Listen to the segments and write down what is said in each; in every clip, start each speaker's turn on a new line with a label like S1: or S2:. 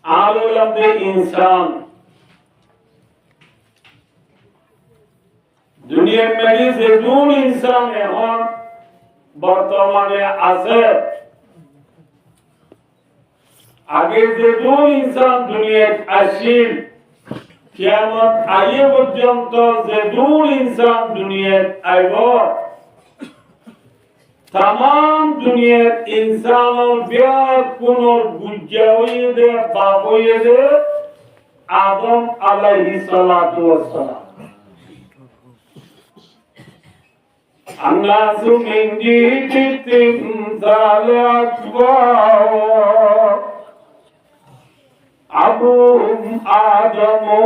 S1: আলমে ইনসান দুনিয়ার মধ্যে যে কোন ইনসান এখন বর্তমানে আছে আগে যে কোন ইনসান দুনিয়ায় আসিল কিয়ামত আগে পর্যন্ত যে কোন ইনসান দুনিয়ায় আইব तमाम दुनिया इंसानों ब्याह कुनोर गुज्जावी दे बाबोये दे आदम अलैहिस्सलातु वस्सलाम अन्नासु मिन जीतिम ज़ालअत्वा अबूहुम आदमु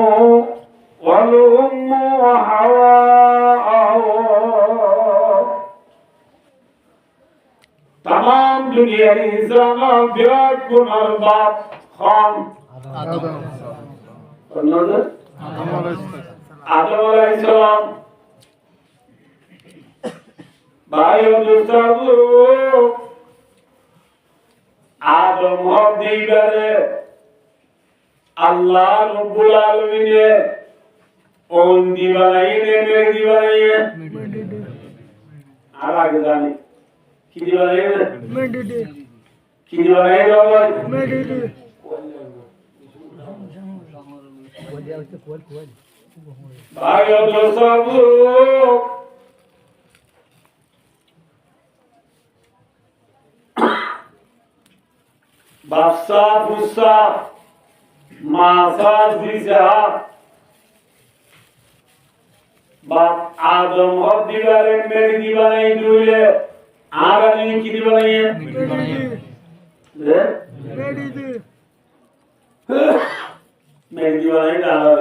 S1: वल उम्मु हवा तमाम दुनिया इंसानों ब्याह कुनोर बाप खान आदम अलैहिस्सलाम भाई और दोस्तों आदम और दीगरे अल्लाह रब्बुल आलमीन ने ओन दीवानी ने मेरी दीवानी है आगे जाने की दीवानी है की दीवानी है भाई और दोस्तों बादशाह फुस्सा मासा जिसा बाप आदम और दीवारे मेरी दीवानी दूल्हे आरानी की दीवानी है मेरी दीवानी डाला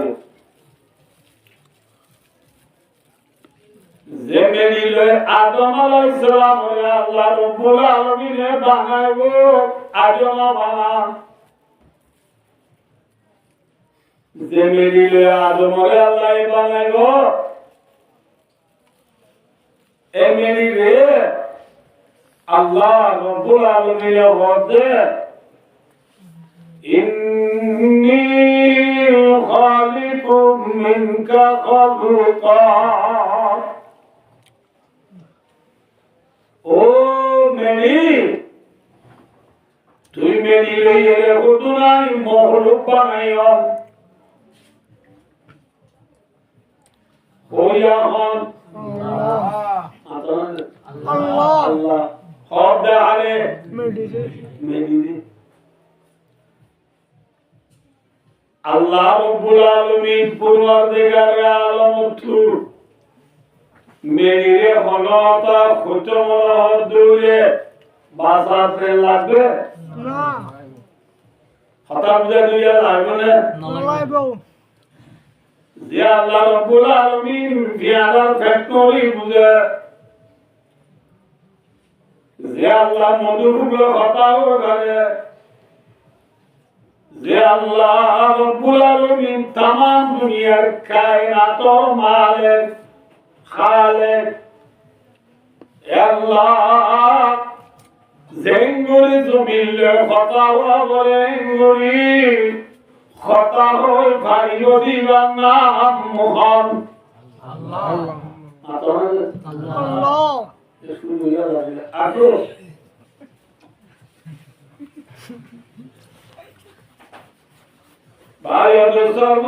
S1: जेमेली लोए आदम अलैहिस्सलाम और अल्लाह रब्बुल आलमीन ने बनायो आदम बना जेमेली लोए आदम और अल्लाह बनायो एमेली रे अल्लाह रब्बुल आलमीन ने बोले इन्नी खालिकुम मिनका खलुका ओ मेरी तू मेरी लिए खुदनाई मखलूक बनाइयो हो या हम अल्लाह खौफ दे आले मेरी अल्लाह रब्बुल आलमीन परवरदिगार आलम तू मेरी रे हनता खुतमर दूरे बासाते लागबे ना खताब दे दुया लागबे ना लागबो যে আল্লাহ রব্বুল আলামিন বিয়ারার ফ্যাক্টরি বুঝে যে আল্লাহ মধুগুলো হতাও করে যে আল্লাহ রব্বুল আলামিন तमाम দুনিয়ার কায়নাতের মালিক খালেক আল্লাহ জেঙ্গুরি জমিলে হতাও করে এঙ্গুরি খতা হই ভাইও দিবান নাম মোহন আল্লাহ আল্লাহ শুনো ইয়া লাগে আটো ভাই ওদের সব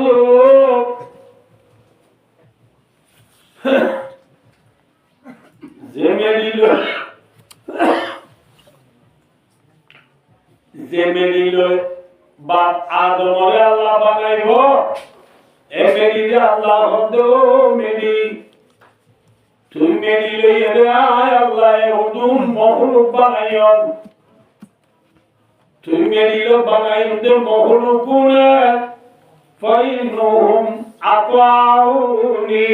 S1: জেমেলিলো बाप आदम और अल्लाह बनाइबो ए मेरी रे अल्लाह होदो मेरी तू मेरी ले रे आय अल्लाह ए हुदुम मखलूक बनाइयो तू मेरी लो बनाइयो दे मखलूकुने फाइनुहुम अताउनी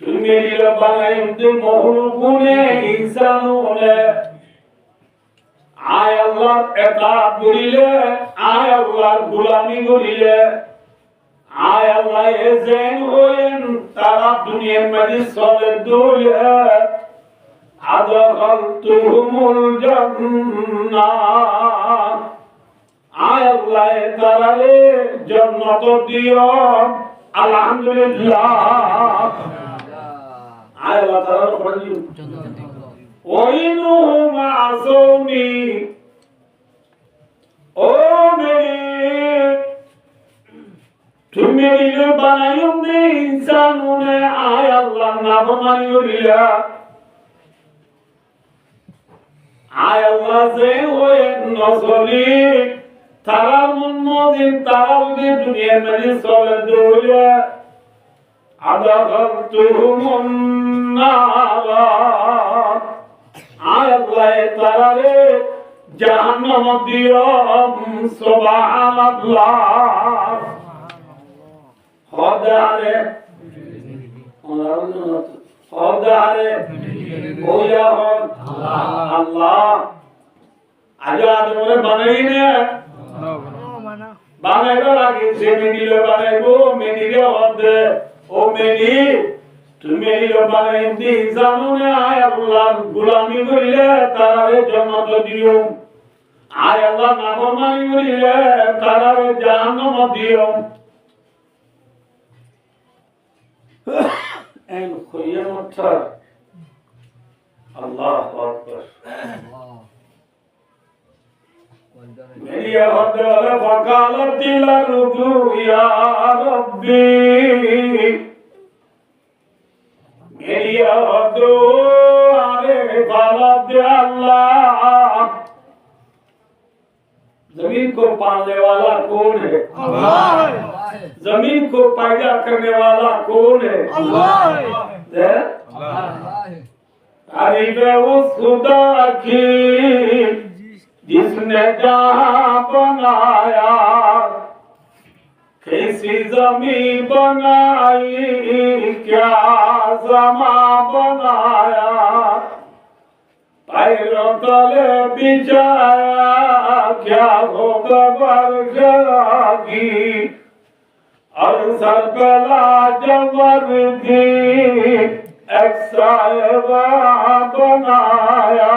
S1: तू मेरी लो बनाइयो दे मखलूकुने इंसानुने आय अल्लाह एताअत करिले आय अल्लाह गुलामी करिले आय अल्लाह ए जैन होयेन तारा दुनिया में चले दुले अदखलतुहुमुल जन्नाह আল্লাহ তাআলারে জান্নাত দিও আলহামদুলিল্লাহ আয় আল্লাহ তাআলা ফরজি ওইনু মাসুমি ও মেরি তুমি মেরি বানাইও নে ইনসানুনে আয় আল্লাহ না বানাইও রিলা আয় আল্লাহ যে ওই নজলি তারা মুনমদিন তারা উনি দুনিয়ার মধ্যে চলে দৌড়ে আদাখালতুহুম নারা আয় আল্লাহ তারা রে জাহান্নাম দিও সুবহানাল্লাহ খোদারে খোদারে ওয়া আল্লাহ আজ আদমরে বানাইনে বানাইবার আগে যে মেডিলে বানাইবো মেডিলে হবে ও মেডি তুমি মেডিলে বানাইতে জানো না আয় আল্লাহ গোলামি করিলে তারারে জান্নাত দিও আয় আল্লাহ নাফরমানি করিলে তারারে জাহান্নাম দিও en kıyamata Allahu Akbar Meriya hadra fakalat lardu ya Rabbi Meriya hadru are falat Allah जमीन को पालने वाला कौन है अल्लाह जमीन को पैदा करने वाला कौन है अल्लाह तारीफ है उस खुदा की जिसने जहां बनाया कैसी जमीन बनाई क्या समा बनाया पैरों तले बिछाया क्या होगा बरगी और सर पे लाजवर्दी एक साहिबा बनाया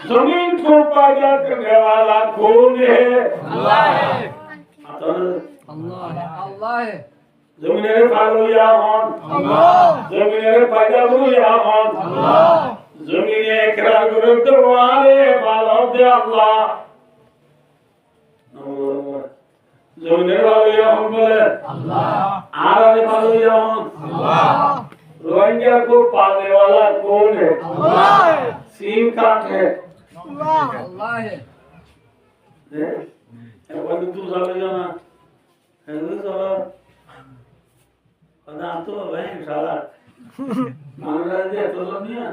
S1: जमीन को पैदा करने वाला कौन है अल्लाह है अल्लाह है जमीनेर फालो या हन अल्लाह जमीनेर पैदा या हन अल्लाह जमीने इकरार करे तुम्हारे फालो दे अल्लाह जमीनेर फालो या हन बोले अल्लाह आरारे फालो या हन अल्लाह रोहिंग्या को पालने वाला कौन है अल्लाह सीम काट है अल्लाह है एक तू चले जाना है चलो पता तो भाई साला मांगला दे तो नहीं है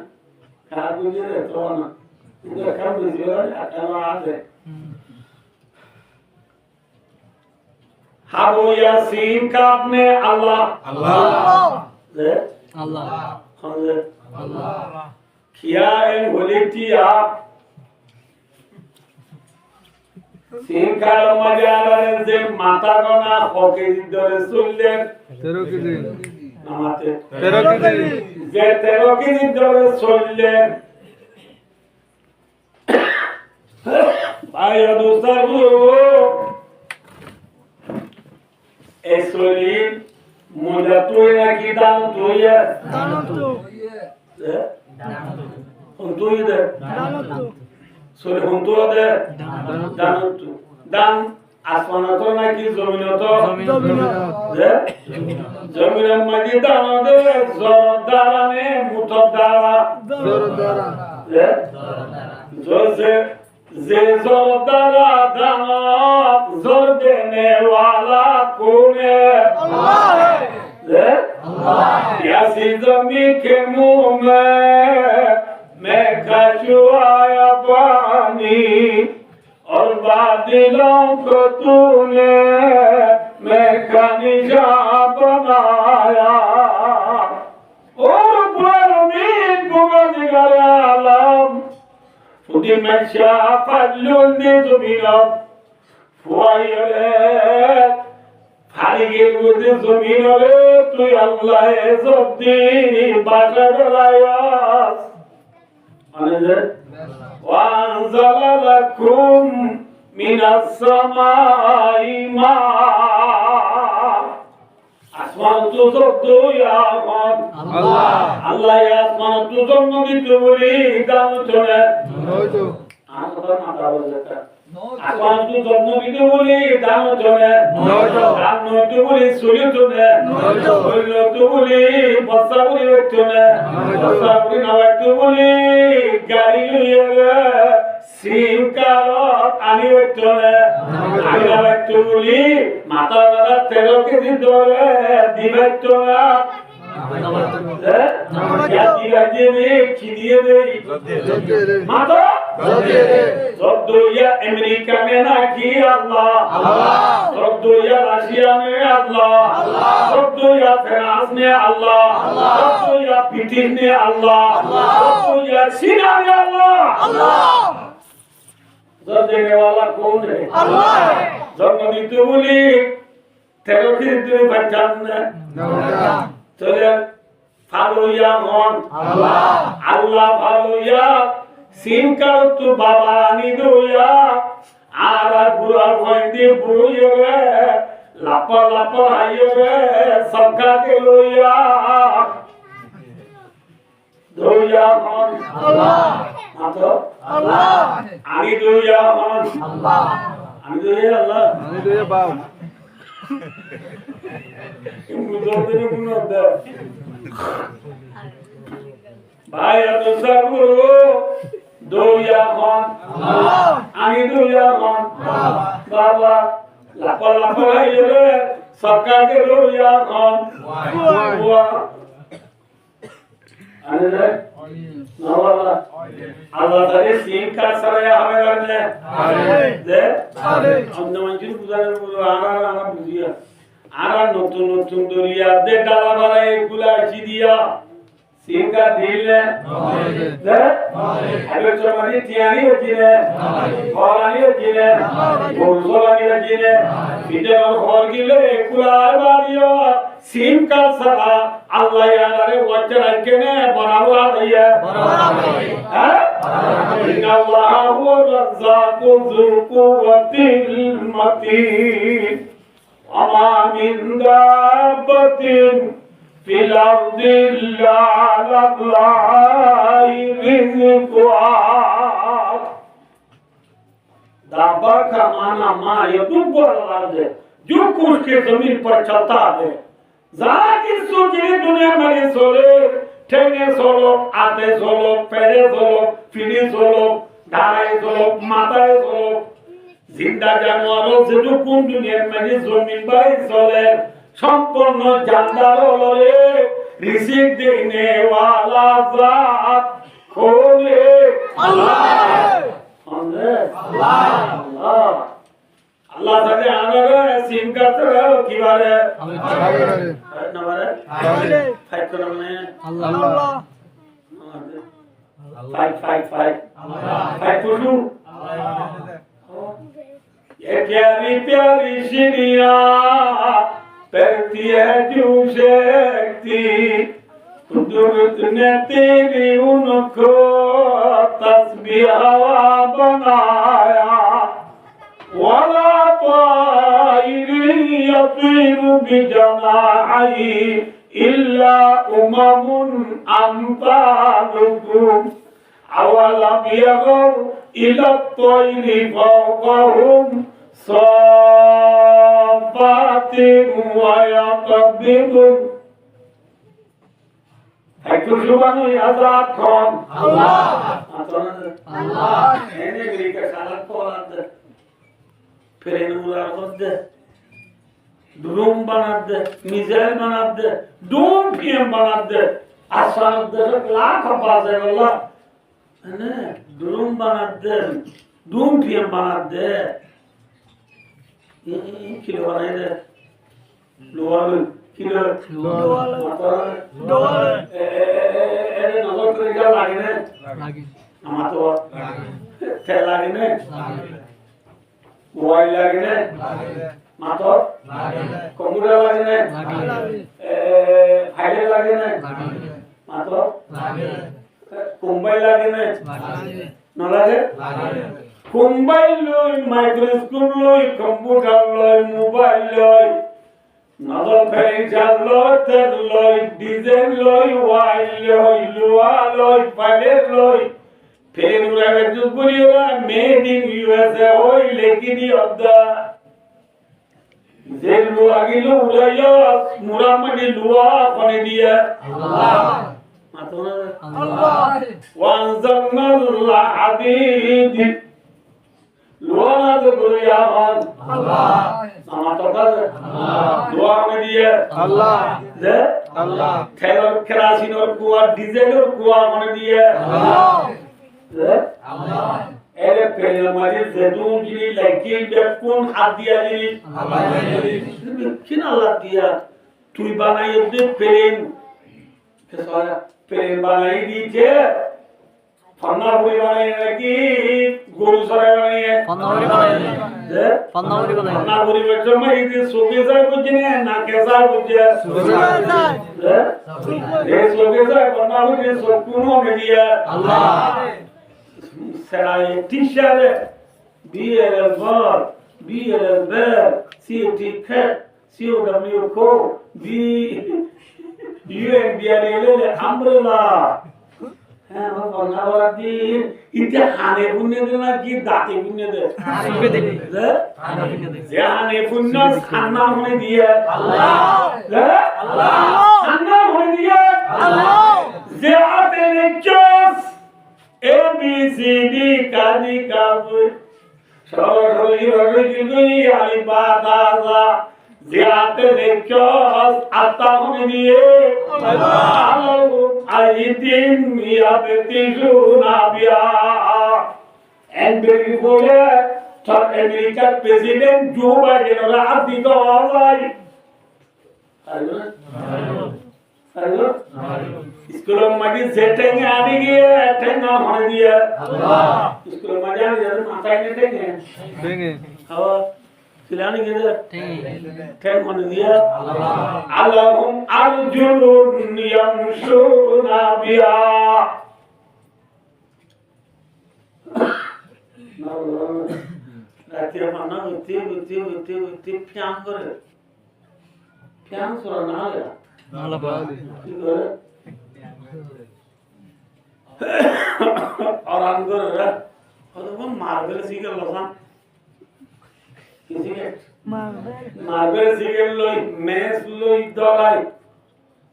S1: खा बुझे दे तो ना इधर खा बुझे अटवा आते हाबो यासीन का अपने अल्लाह अल्लाह ले अल्लाह ले अल्लाह किया है वलितिया সিংকাল মাজারের যে মাথা গনা হকে ধরে চললেন 13 কেজি নামাতে 13 কেজি যে 13 কেজি ধরে চললেন ভাই দোস্তু এসরি মোজা তুই নাকি দান তুই দান তুই তুই দে দান তুই সরে হন্তু দে দান দান আসমান তো নাকি জমিন তো জমিনের মাঝে দান দে জোর দারানে মুঠ দারা জোর দারা জোর যে জোর দারা দান জোর দেনে वाला कौन है अल्लाह है अल्लाह यासी जमीन के मुंह में कचुआया पानी और बादलों को तूने मैं खनिजा बनाया और परमीन बुगदिगर आलम फुदी में शाफल्लुल निजुबिना फुआयले फारिगे गुदे जमीनले तू अल्लाह जब्दी बाशरलायास वांजल लकुम মিনাস সামাই মা আসমান তো শব্দ ইয়ামান আল্লাহ আল্লাহ আসমান তো জন্ম দিতে বলি দাম চলে নয়তো আমার মাথা বলে আসমান তো জন্ম দিতে বলি দাম চলে নয়তো দাম নয়তো বলি সূর্য চলে নয়তো সূর্য তো বলি বর্ষা বলি চলে বর্ষা বলি নয়তো বলি গাড়ি লইয়া সিমকারত আমি চলে আমি নয়তো বলি মাথা গলা 13 কেজি ধরে দিবে চলে জাতি রাজ্যে কি দিয়ে দেই মাথা সবদুইয়া আমেরিকা মে নাকি আল্লাহ আল্লাহ সবদুইয়া রাশিয়া মে আল্লাহ আল্লাহ সবদুইয়া ফ্রাंस মে আল্লাহ আল্লাহ সবদুইয়া ব্রিটেন মে আল্লাহ আল্লাহ সবদুইয়া চীন মে আল্লাহ আল্লাহ जब देने वाला कौन है अल्लाह जब नबी तो बोली तेरे की दूर बचान चले फालुया मन अल्लाह अल्लाह फालुया सीन कर तू बाबा नी दोया आरा बुरा भंडी बुयो रे लापा लापा आयो रे सबका के लोया दोया मन अल्लाह मातो अल्लाह आनी दोया मन अल्लाह आनी दोया अल्लाह आनी दोया बाप मुझे तो दे भाई तो सगुरु दोया मन अल्लाह आनी दोया मन बाबा लापा लापा आयो रे सबका के दोया मन वाह आने दे नवाला আল্লাহ তারে সিন কা সরায়া হবে গলে আরে দে আরে অন্য মানুষের বুঝারে আরা বুঝিয়া আরা নতুন নতুন দরিয়া দে ডালা বাড়াই গুলা আসি দিয়া সিন কা দিলে দে আরে চমারি তিয়ানি হতিলে ফলানি হতিলে গোলসলানি হতিলে বিদে ঘর গিলে গুলা বাড়িও সিন কা সরা আল্লাহ ইয়ারে ওয়াজরা কেনে বানাওয়া হইয়া হ্যাঁ إن الله هو الرزاق ذو القوة المتين وما من دابة في الأرض إلا على الله رزقها दाबा का माना माँ ये दुब्बर अर्ज़ है जो कुछ के जमीन पर चलता है जाकिर सोचे दुनिया में सोले ठेने सोलो आते सोलो पेरे सोलो फिरी सोलो ढाई सोलो माताए सोलो जिंदा जानवरों से जो कुन दुनिया में जमीन पर सोले संपूर्ण जानदार होले रिज़िक देने वाला ज़ात होले अल्लाह अल्लाह अल्लाह साथे आनारे सिम करते की बारे नवारे फाइट करो में अल्लाह फाइट फाइट करो ये प्यारी प्यारी शिनिया पहती है जो शक्ति कुदरत ने तेरी उनको तस्बीह बनाया ولا طائر يطير بجناحيه إلا أمثالكم أولم يروا إلى الطير فوقهم صافات ويقبضن একটু সুবানু আজাদ খান আল্লাহ আল্লাহ এনে গ্রিকে সালাত পড়াত ফেরেন উড়ার মধ্যে ড্রোন বানাত দে মিসাইল বানাত দে ড্রোন পিএম বানাত দে আসান দে লাখ বাজে আল্লাহ এনে ড্রোন বানাত দে ড্রোন পিএম বানাত দে কিলো বানাই দে লোয়াল কিলো লোয়াল লোয়াল এনে নজর করে গেল লাগে না লাগে আমার তো লাগে লাগে না মোবাইল লাগে না লাগে মাথর লাগে কম্পিউটার লাগে না লাগে ফাইল লাগে না লাগে মাথর লাগে মোবাইল লাগে না লাগে না লাগে কোম্বাইল লই মাইক্রোস্কোপ লই কম্পিউটার লই মোবাইল লই নজর ফেরিজাল লই তেল লই ডিজেল লই ওয়াইল লই লোহা লই পাইলেট লই ফের উড়াবে দুপুরি ওরা মেড ইন ইউএসএ ওই লেকিনি অবদা যে লোহা গিলো উড়াইয়া মুরামাটি লোহা কোনে দিয়া আল্লাহ মাতনা আল্লাহ ওয়ানজালনাল হাদিদ লোহা দে গুলিয়া আল্লাহ সামাতকা আল্লাহ লোহা কোনে দিয়া আল্লাহ যে আল্লাহ খেলর কেরাসিনর কুয়া ডিজেলর কুয়া কোনে দিয়া আল্লাহ আল্লাহ এরে পেলে মাঝে জেদুন জিনি লাইকি বেকুন হাত দিয়া জিনি আল্লাহ জিনি কিন আল্লাহ দিয়া তুই বানাই দে প্লেন কেসা প্লেন বানাই দিছে ফান্নাবুরি বানাই নাকি গরু সরাই বানাই ফান্নাবুরি বানাই ফান্নাবুরি বেচো মাই দি সোগে যায় বুঝনে না কেসা বুঝে রে সোগে যায় ফান্নাবুরি সকুনো মিলিয়া আল্লাহ Serai T-shirt, BLR, BLR, CT cat, COW code, UNBRL umbrella. হ্যাঁ বাবা ওরা দিন ইতে হানে পুণ্য দে না কি দাতে পুণ্য দে যে হানে পুণ্য খান্না মনে দিয়ে আল্লাহ আল্লাহ খান্না মনে দিয়ে আল্লাহ যে আতে lectures A B C D kadi kabu Shoroi roi gilgui alibadaza Ziyate lekos atta hone diye Allah Ayitin miyabetishuna biya And very bole Third American President Joe Biden ola abdi to alai Hello স্কুলের মাঝে যেটেন আনি গিয়ে ten না হনে দিয়ে আল্লাহ স্কুলের মাঝে আমি যেন মাথায় নিয়ে টেনে হাওয়া সিলানি গিয়ে টেন হনে দিয়ে আল্লাহ আল্লাহুম আরজুলুন ইয়ামশুনা বিয়া রাতে মানা উঠতে ফ্যান করে ফ্যান সরা না লাগে নালা বালি কি করে और अंदर है और वो मार्बल सीगल लसा किसी के मार्बल सीगल लोई मेस लोई दलाई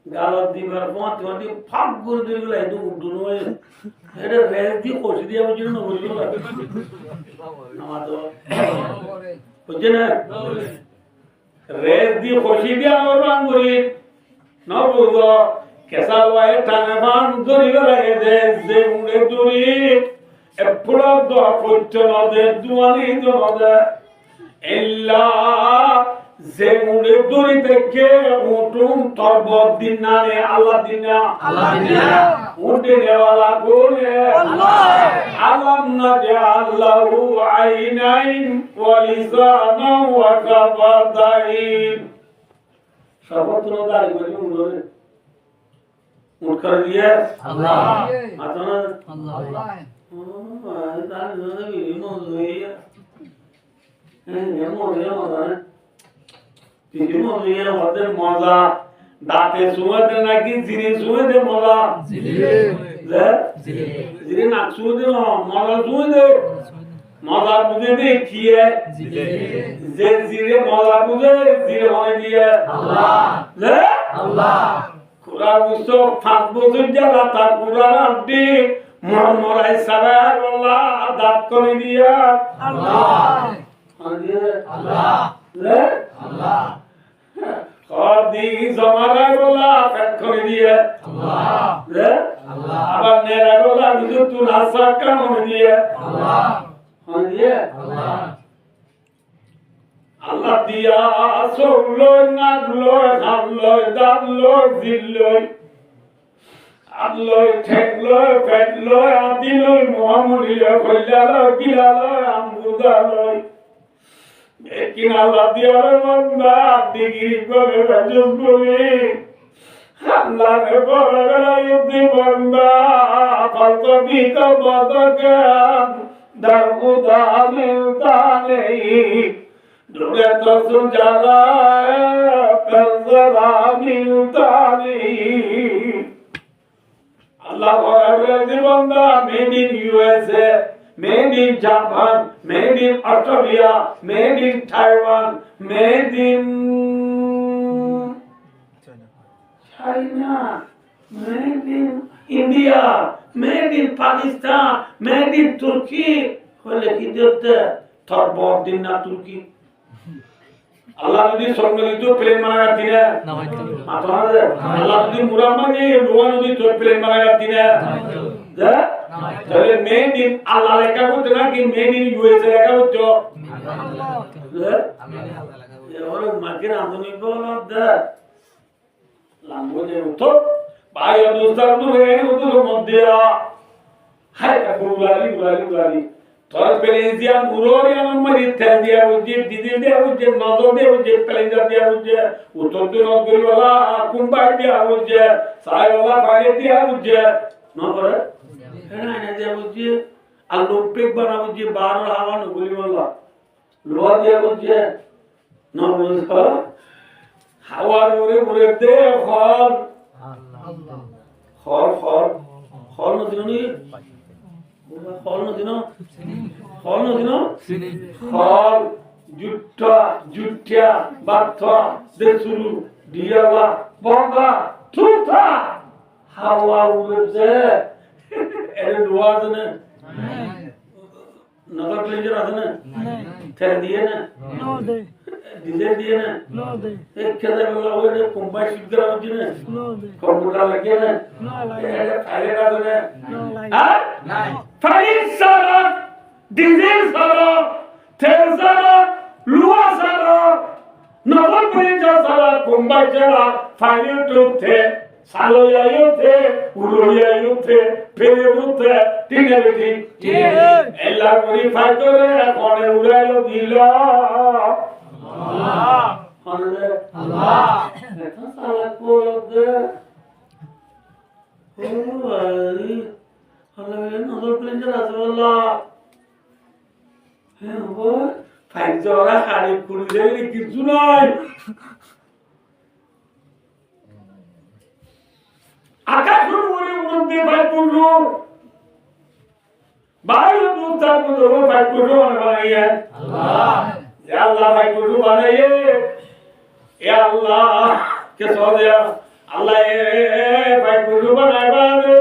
S1: गालत दिबर पॉट वंदी फाक गुर दिल लाई दु दुनो एरे रेस दी कोश दिया बुझे न बुझो नवा तो बुझे ना रेस दी कोशी दिया और अंगुरी न बुझो Kesal wae tanaman duri gare de zeunde duri eppulo do apottono de duani do de illa zeunde duri teke utun torbod dinane Allah dinna unde wala gone alam najallahu aynain wa lisanan wa kabadain sabotno dai bari unore उठ कर दिया अल्लाह आता ना अल्लाह दाल जो है ये मौजूद है ये मौजूद है ये मौजूद है वादे मौजा दाते सुवद ना की जिने सुवद मौजा जिने ना सुवद मौजा सुवद मौजा मुझे देखिए जे जिने मौजा मुझे जिने होने दिया अल्लाह अल्लाह Kurang usuk fat buzur jala tak kurang abdi Murmurai sabar Allah adat koni dia Allah Allah Allah Khadi zamarai Allah fat koni dia Allah Allah Abar nera Allah wujud tu nasak koni dia Allah Allah Allah dia asolloy nagloy hamloy damloy zilloy adloy thekloy fetloy adiloy muhammadiloy khollaloy gilaloy ambudaloy ekin Allah dia banda digiri gole rajus gole Allah ne bora yudhi banda falta bika badakan दरगुदा मिलता नहीं दुरे तो सुजारा जरा मिलता नहीं अल्लाह बंदा made in USA made in Japan made in Australia made in Taiwan made in China made in India made in Pakistan made in Turkey হলে কি দেখতে তোর বড় দিন না তুর্কি আল্লাহ যদি সম্মিলিত প্লেন বানায় দিনে মাথা না আল্লাহ যদি মুরাম্মানি লোয়া যদি তো প্লেন বানায় দিনে দা তাহলে মেড ইন আল্লাহ লেখা করতে না কি মেড ইন ইউএসএ লেখা করতে আল্লাহ এবারে মার্কেট আধুনিক বলা দা লাঙ্গুয়েজ তো ভাই দোস্তার তো রে ওদের মধ্যে হাই গুলালি তোর পেলেজিয়া মুরোরিয়া নম্বর ইত্যাদি দিয়া হচ্ছে ডিজেল দিয়া হচ্ছে নজর দিয়া হচ্ছে প্যালেঞ্জার দিয়া হচ্ছে উত্তর দিন অগ্রিওয়ালা কুম্বাই দিয়া হচ্ছে সাইওয়ালা ফাইলে দিয়া হচ্ছে নগরে হ্যাঁ না দিয়া হচ্ছে আর লোমপেক বানা হচ্ছে বারো হাওয়া নগরিওয়ালা লোহা দিয়া হচ্ছে নগর হাওয়ার উড়ে দে খল নদী খল জুট্টা বাথা দেসুরু দিয়ালা বগা তুতা হাওয়া উড়ছে এর লোয়া জানে নজর প্লেজার আছে না তেল দিয়ে না ডিজেল দিয়ে না এক খেলে বলা ওরে কোম্পানি শুট করা হচ্ছে না কম্পিউটার লাগিয়ে না ফাইলে কাজ না হ্যাঁ ফাইল সারা ডিজেল সারা তেল সারা লোহা সারা নজর প্লেজার সারা কোম্পানি সারা ফাইল টুথে সালো যাইতে উড়ো যাইতে ফেলে উঠতে তিনে বেটি এলা করি ফাইতরে কোনে উড়াইলো দিল আল্লাহ আল্লাহ এটা সালা কোলদে ও ভাই আল্লাহ নজর প্লেজার আছে আল্লাহ হ্যাঁ ও ফাইল জরা খালি কুড়ি দেই কিছু নাই আকাশের উপরে উড়তে ভাই পুরো বায়ু দূতার পুরো ভাই পুরো বানাইয়ে আল্লাহ ইয়া আল্লাহ ভাই পুরো বানাইয়ে ইয়া আল্লাহ কে সদিয়া আল্লাহ এ ভাই পুরো বানাইবা রে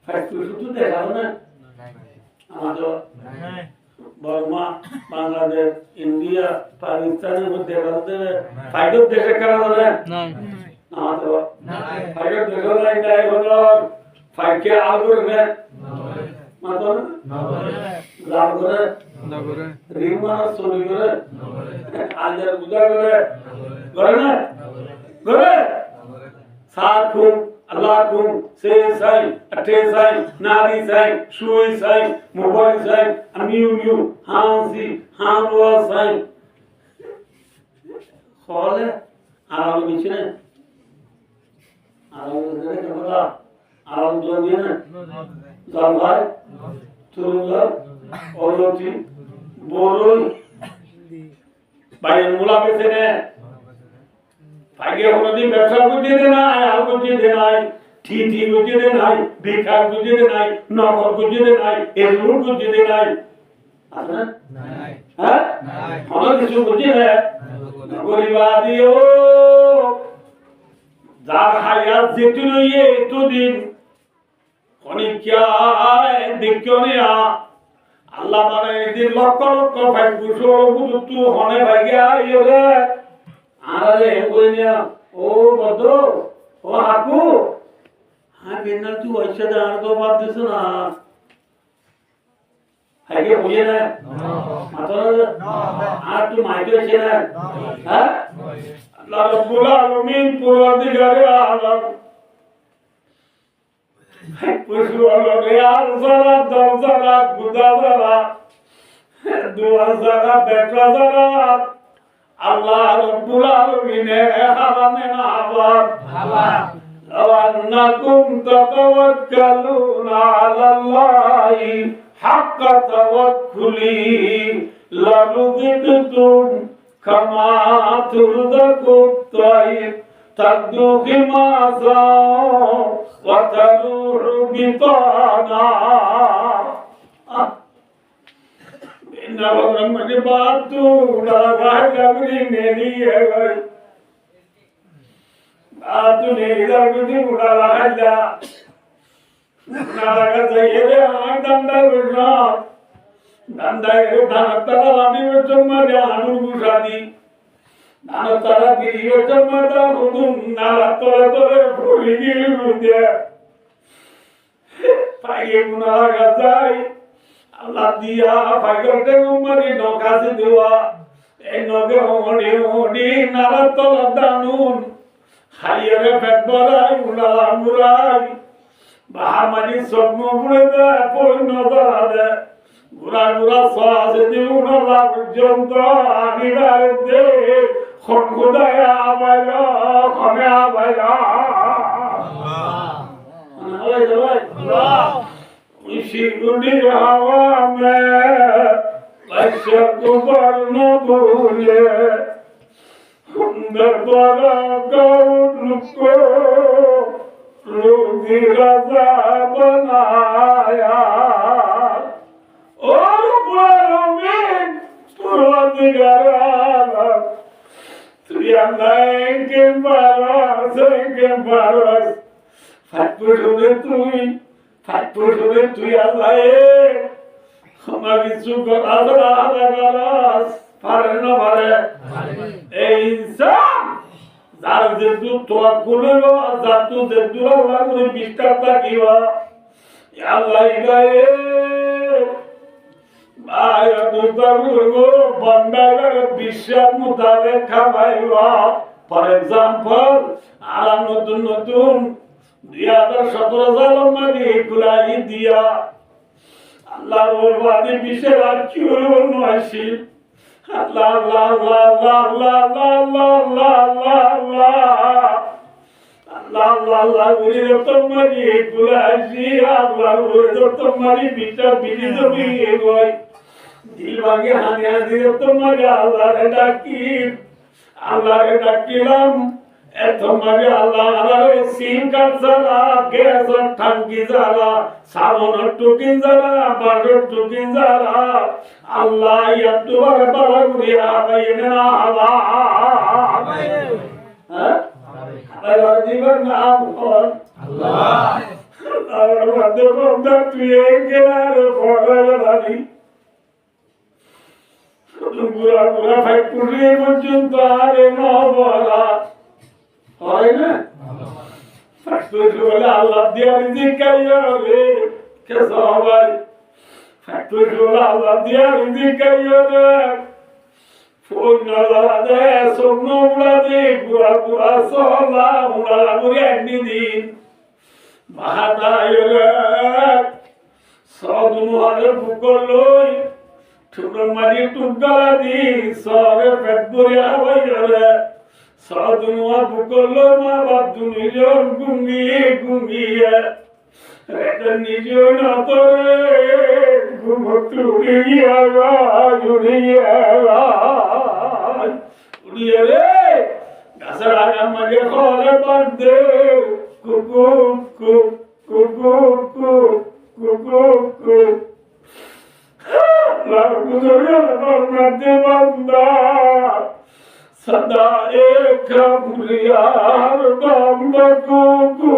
S1: ভাই পুরো তো দেখাও না আমাদের বর্মা বাংলাদেশ ইন্ডিয়া পাকিস্তানের মধ্যে ফাইডর দেশে করা যাবে না তো ফাইডর দেশে নাই হলো ফাইকে আলগরে মাতো লাভ করে রিমা সরি করে আজার বুঝা করে করে না করে সাকুম আল্লাহুম সে সাই আঠে সাই নারী সাই সুই সাই মোবাইল সাই আমিউ হাসি হাওয়া সাই খলে আরাম বিছনে আরাম ধরে কেমলা আরাম জমি না জামাই তুরুলা অলতি বরুন বাইরে মুলা বেছেনে আগে কোনদিন ব্যবসা বুঝিয়ে দে নাই আর বুঝিয়ে দে নাই ঠিকই বুঝিয়ে দে নাই ভিক্ষা বুঝিয়ে দে নাই নগদ বুঝিয়ে দে নাই এলুর বুঝিয়ে দে নাই আছে না নাই হ্যাঁ নাই আমার কিছু বুঝিয়ে দে গরিবা দিও যার হায়াত যেতে লইয়ে এতদিন অনিক্যায় দেখিও আল্লাহ মানে এদিন লক্ষ লক্ষ ভাই বুঝো বুঝু হনে ভাগিয়া ইয়ে আরে ওইনা ও বদ ও হাকু হ্যাঁ বেনাল তুই ওইসা দাঁড় তো বাদ দিছ না আগে বুঝে না মাথা আর তুই মাইকে আছে না হ্যাঁ আল্লাহ রাব্বুল আলামিন পরওয়ারদিগারে আলম পুরো আলোরে আর যারা দরজারা গুদাজারা দুয়াজারা বেকরাজারা আল্লাহ রাব্বুল আলামিন হারামে না হাওয়া لو أنكم تتوكلون على الله حق توكله لرزقتم كما ترزق الطير تغدو خماصا وتروح بطانا. إنه من باتو لا غير نيلي باتو نيلي غدي ولا حدا ناغا زيري عندنا بنا ننداي دانتلا لاني وچما جانو غشادي نانتلا بيو چما دا خودم نالا تورا تورا بوليگي ودي পাইয়ে গুনা গাজাই আল্লাহ দিয়া ফাইগতে উমরি নকাসে দেওয়া এই নগে ওড়ি ওড়ি নালা তলা দানুন হাইয়ারে পেট ভরাই উড়ালা মুরাই বাহামারি সব মুড়ে দে পয়ন ধরা দে গুড়া গুড়া সাজে দিউনালা পর্যন্ত আনিবারে দে খনগুদায়া আবাইলা খনে আবাইলা আল্লাহ शिरुडी हवा में लक्षक वर्ण भूले सुंदर द्वारा गौर को रूधी राजा बनाया और बारों में पुरोधिकारा त्रियानाएंगे बारस फटपुरे তুই আল্লাহ আমার কিছু পারে না পারে এই ইনসান যার যে তোয়া কুলের যার তু যে দুরা করে বিস্তার থাকিবা আল্লাহ গায়ে ভাই দুর্গো বন্দার বিশ্বাস মোতাবেক খাওয়াইবা। ফর এক্সাম্পল আর নতুন নতুন 2017 সালের মাঝে গুলাই দিয়া আল্লাহর ওয়াদে বিশেষ আর কি হলো নয়সি আল্লাহ আল্লাহ আল্লাহ আল্লাহ আল্লাহ আল্লাহ আল্লাহ আল্লাহ আল্লাহ আল্লাহ ওরে তোমারি গুলাইছি আল্লাহ ওরে তোমারি বিচার বিধি জমি গই দিল ভাগে হানি হানি তোমারি আল্লাহরে ডাকিলাম তোমারে আল্লাহ আল্লাহ সিং কাজলা গ্যাস টাঙ্কি জ্বালা সাবন টুকিন জ্বালা বাটর টুকিন জ্বালা আল্লাহ ইয়াতুবার বালা গুরিয়া বাইনে না হাওয়া হ্যাঁ আল্লাহ জীবন নাম আল্লাহ আল্লাহ মধ্যে বন্ধা তুই গেলার পরে বাড়ি গুরা গুরা ফাই পুরি পর্যন্ত আরে নবরা হয় না ফ্যাক্টরি বলে আল্লাহ দিয়া রিজিক কাইয়া রে কে সবাই ফ্যাক্টরি বলে আল্লাহ দিয়া রিজিক কাইয়া রে ফোন না দে সোনো উড়া দে গুরা গুরা সোলা উড়া গুরি আন্ডি দিন বাহাদায় রে সদনু আরে বুকলই ঠুকর মারি টুকরা দি সরে ফ্যাক্টরি আবাই রে সাধুয়া বুকলো মা বাদু নিজন গুঙ্গিয়ে রেটা নিজন তোরে ঘুমতুড়িয়া উড়িয়ে রে গাছের আগা মাগে খলে বাঁধে কুকু কুক কুকু কুক কুকু কুক লাগু ধরে মধ্যে বান্দা सदा एक मुरियार दम्बकुकु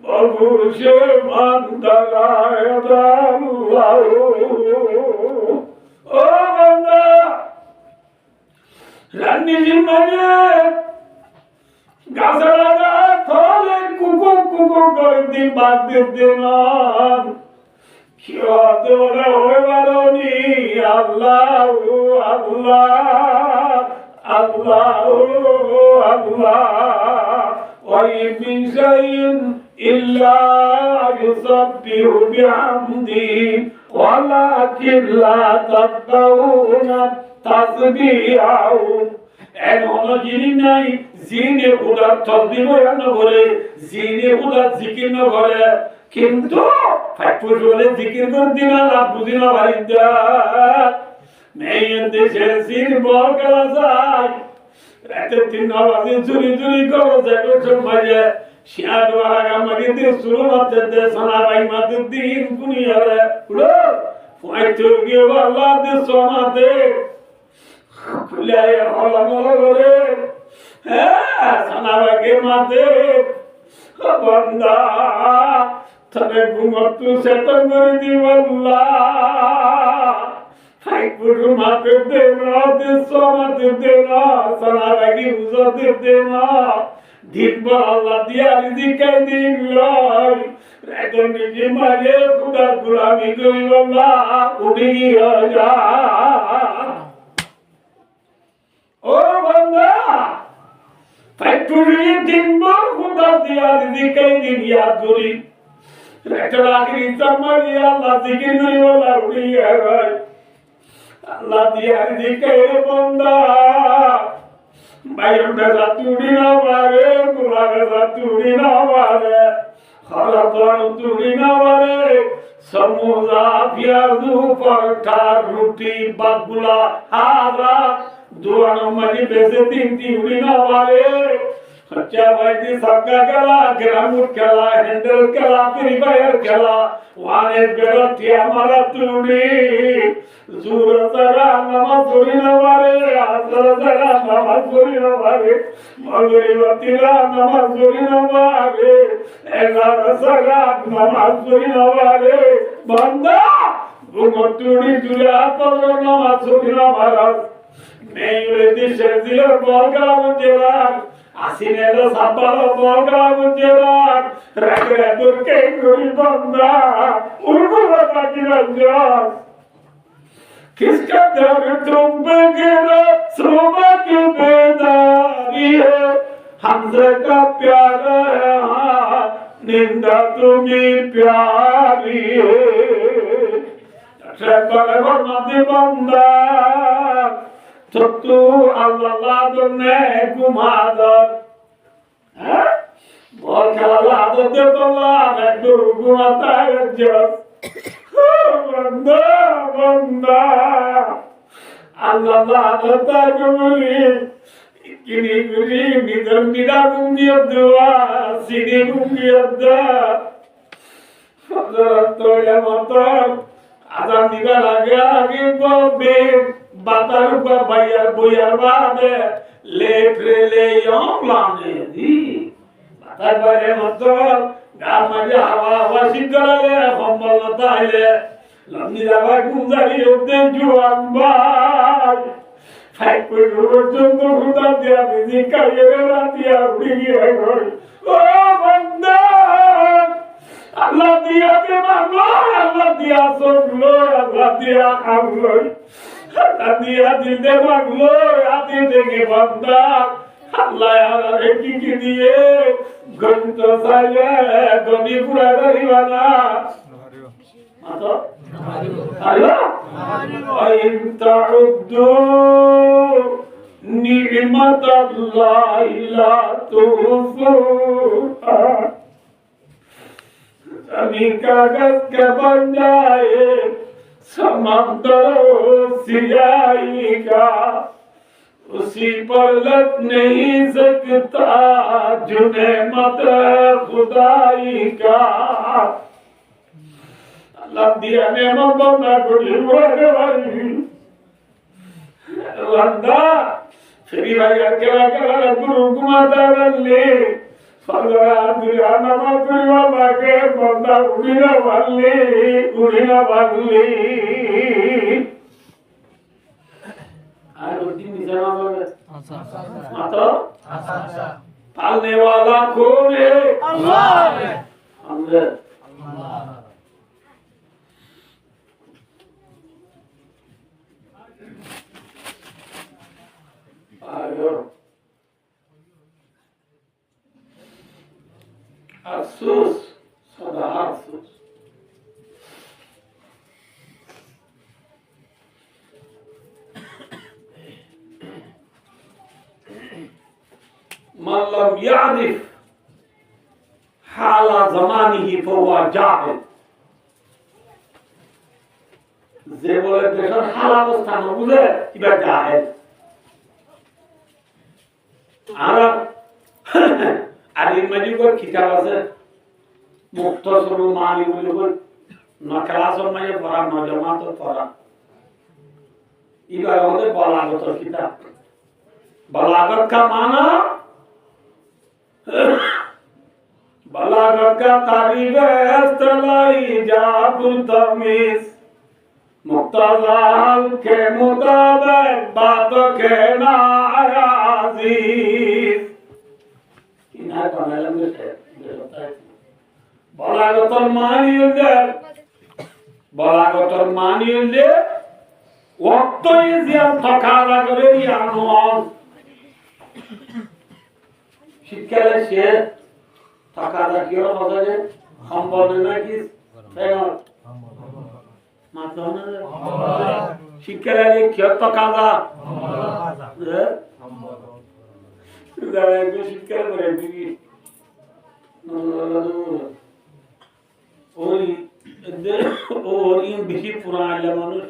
S1: बबुशे मंदलाय दामुलाओ ओ बंदा रानी जिम्मने गासरागा थोले कुकु कुकु कर दिन बाद देना क्यों दोरे होए वालोनी अल्लाह अल्लाह Allah Allah wa min shay'in illa yusabbihu bihamdihi walakin la tafqahuna tasbihahu এমন জিনিস নাই জিনে খুদার তসবিহ বয়ান করে, জিনে খুদার জিকির ন করে, কিন্তু ফাইপুর বলে জিকির করে দিনা লাভ বুঝি না বাড়িটা মেয়ে দেশের সির বল করা যায় রাতে 3 বাজে চুরি চুরি করো যাবে সময়ে শিয়াদ ওয়াগা মাগিতে শুরু হতে দে সোনা ভাই মাতে দিন কুনিয়ারে উলো ফাইতো গিয়ে আল্লাহ দে সোনাতে খুলে হলা মলা করে হ্যাঁ সোনা ভাইকে মাতে বান্দা তবে ঘুমতু সেতন করে দিব আল্লাহ ফাইপুরু মাতে দে না দে সোনাতে দে না সোনা ভাইকে উজতে দে না দিনভর আল্লাহ দিয়া রিজিকে দিন লয় রাতে নিজে মারে খুদার গোলামি করি আল্লাহ উঠি যা ও বান্দা ফাইপুরি দিনভর খুদা দিয়া রিজিকে দিন ইয়াদ করি রাতে লাগি তামারি আল্লাহ জিকির করি আল্লাহ উঠি যায় আল্লাহ দিয়া রিজিকে বান্দা বাইরে তুড়ি না পারে গুলাবে তুড়ি না পারে খরতন তুড়ি না পারে সমুজা পিয়াজু পরোটা রুটি বাগুলা হাজা দুয়ানো মাঝে বেসে 3টি উড়ি না পারে খরচা বাইদি সাক্কা খেলা গ্রামুট খেলা হ্যান্ডেল খেলা ফ্রি ফায়ার খেলা ওয়ানের বেরোটি আমার তুড়ি জুর সারা নামাজ পড়ি না পারে আসর সারা নামাজ পড়ি না পারে মগরিবতিরা নামাজ পড়ি না পারে এগার সারা নামাজ পড়ি না পারে বান্দা ঘুমতুড়ি দুলা পড়ল নামাজ পড়ি না পারে মেয়ে দেশে দিল বলগা জেলা আসিনেলো সাব্বালো বলগা জেলা রাগে দুর্কে করি বান্দা উর্গুলা বাকি রঞ্জন किसका दर तुम पे गिरा सुबह की बेदारी है हमसे का प्यारा है निंदा तुम्हें प्यारी है शक्कर मत बंदा तो तू अल्लाह तुमने घुमादा है बहुत ख्याल दे तो ला मैं दूर घुमाता है जब बंदा बंदा अल्लाह आता कमली किनी गुरी निदर निदा गुंगी अद्वा सिनी गुंगी अद्वा तो या मतलब आजा निदा लगा आगे बे बातार को बायर बोयर बादे ले फ्रे ले यों लाने दी बातार बारे मतलब गाँव में हवा हवा शीतल ले कंबल लता ले लंबी जावा गुंजारी होते जुआन बाज फाइपुर रोजों तो खुदा दिया बिजी का ये रातिया उड़ी है कोई ओ बंदा अल्लाह दिया के मांगो अल्लाह दिया सुन लो अल्लाह दिया काम लो अल्लाह दिया दिल दे मांगो आते देंगे बंदा अल्लाह यार एक की दिए गंत साया गनी पूरा दरीवाना मातो आयो इन ताउद्दू नि'मत अल्लाह ला तुहसूहा अभी कागज के बन जाए समंदर सियाही का उसी पर लग नहीं सकता जुने मत खुदाई का अल्लाह दिया ने मबना गुड़ी वाली लंदा श्री भाई अकेला गुरु कुमाता वल्ली फलरा दुनिया नमः वाला के बंदा उड़ीना वल्ली पालने वाला कौन है? अल्लाह है। अफसोस सदा अफसोस মাল্লাম ইয়ারিফ হালা জামানিহি ফাহুয়া জাহিল। যে বলে দেশের হাল অবস্থা না বুঝে কিবা জাহেল। আর আদিম মাজিবর কিতাব আছে মুক্তসর মানি বলে বল না ক্লাসের মাঝে পড়া না জমাত পড়া এবার আমাদের বলাগত কিতাব। बलागत का माना बलागत का तारीफ इस्तलाई जाबुल तमीज मुक्तज़ाल के मुताबिक बात कहना आया अजीज। किनारे बनाया मुझे बलागत मानिए वक्त इज़ियान तकारा करे यानोन শিক্ষালে সে টাকাটা কি হলো কথা যে সম্বল নাকি ফেরত মাত্র না শিক্ষালে কি টাকাটা যারা একটু শিক্ষা করে দিবি ওই ওই বেশি পুরানা মানুষ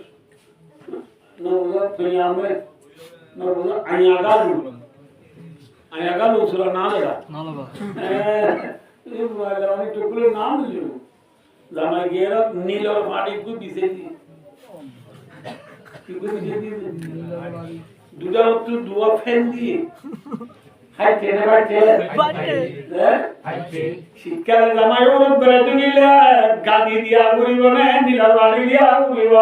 S1: নবুলা প্রিয়ামে নবুলা আয়াগালু আয়াগালু সুরা নাম এটা এই বলা অনেক টুকরো নাম দিল জামাই গেরা নীলর মাটি কো বিছে দি কি কো বিছে দি দুটা তো দুয়া ফেন দি হাই কেনে বাইতে শীতকালে জামাই ওর বেড়াতে গেলে গাদি দিয়া ঘুরিব না নীলর বাড়ি দিয়া ঘুরিব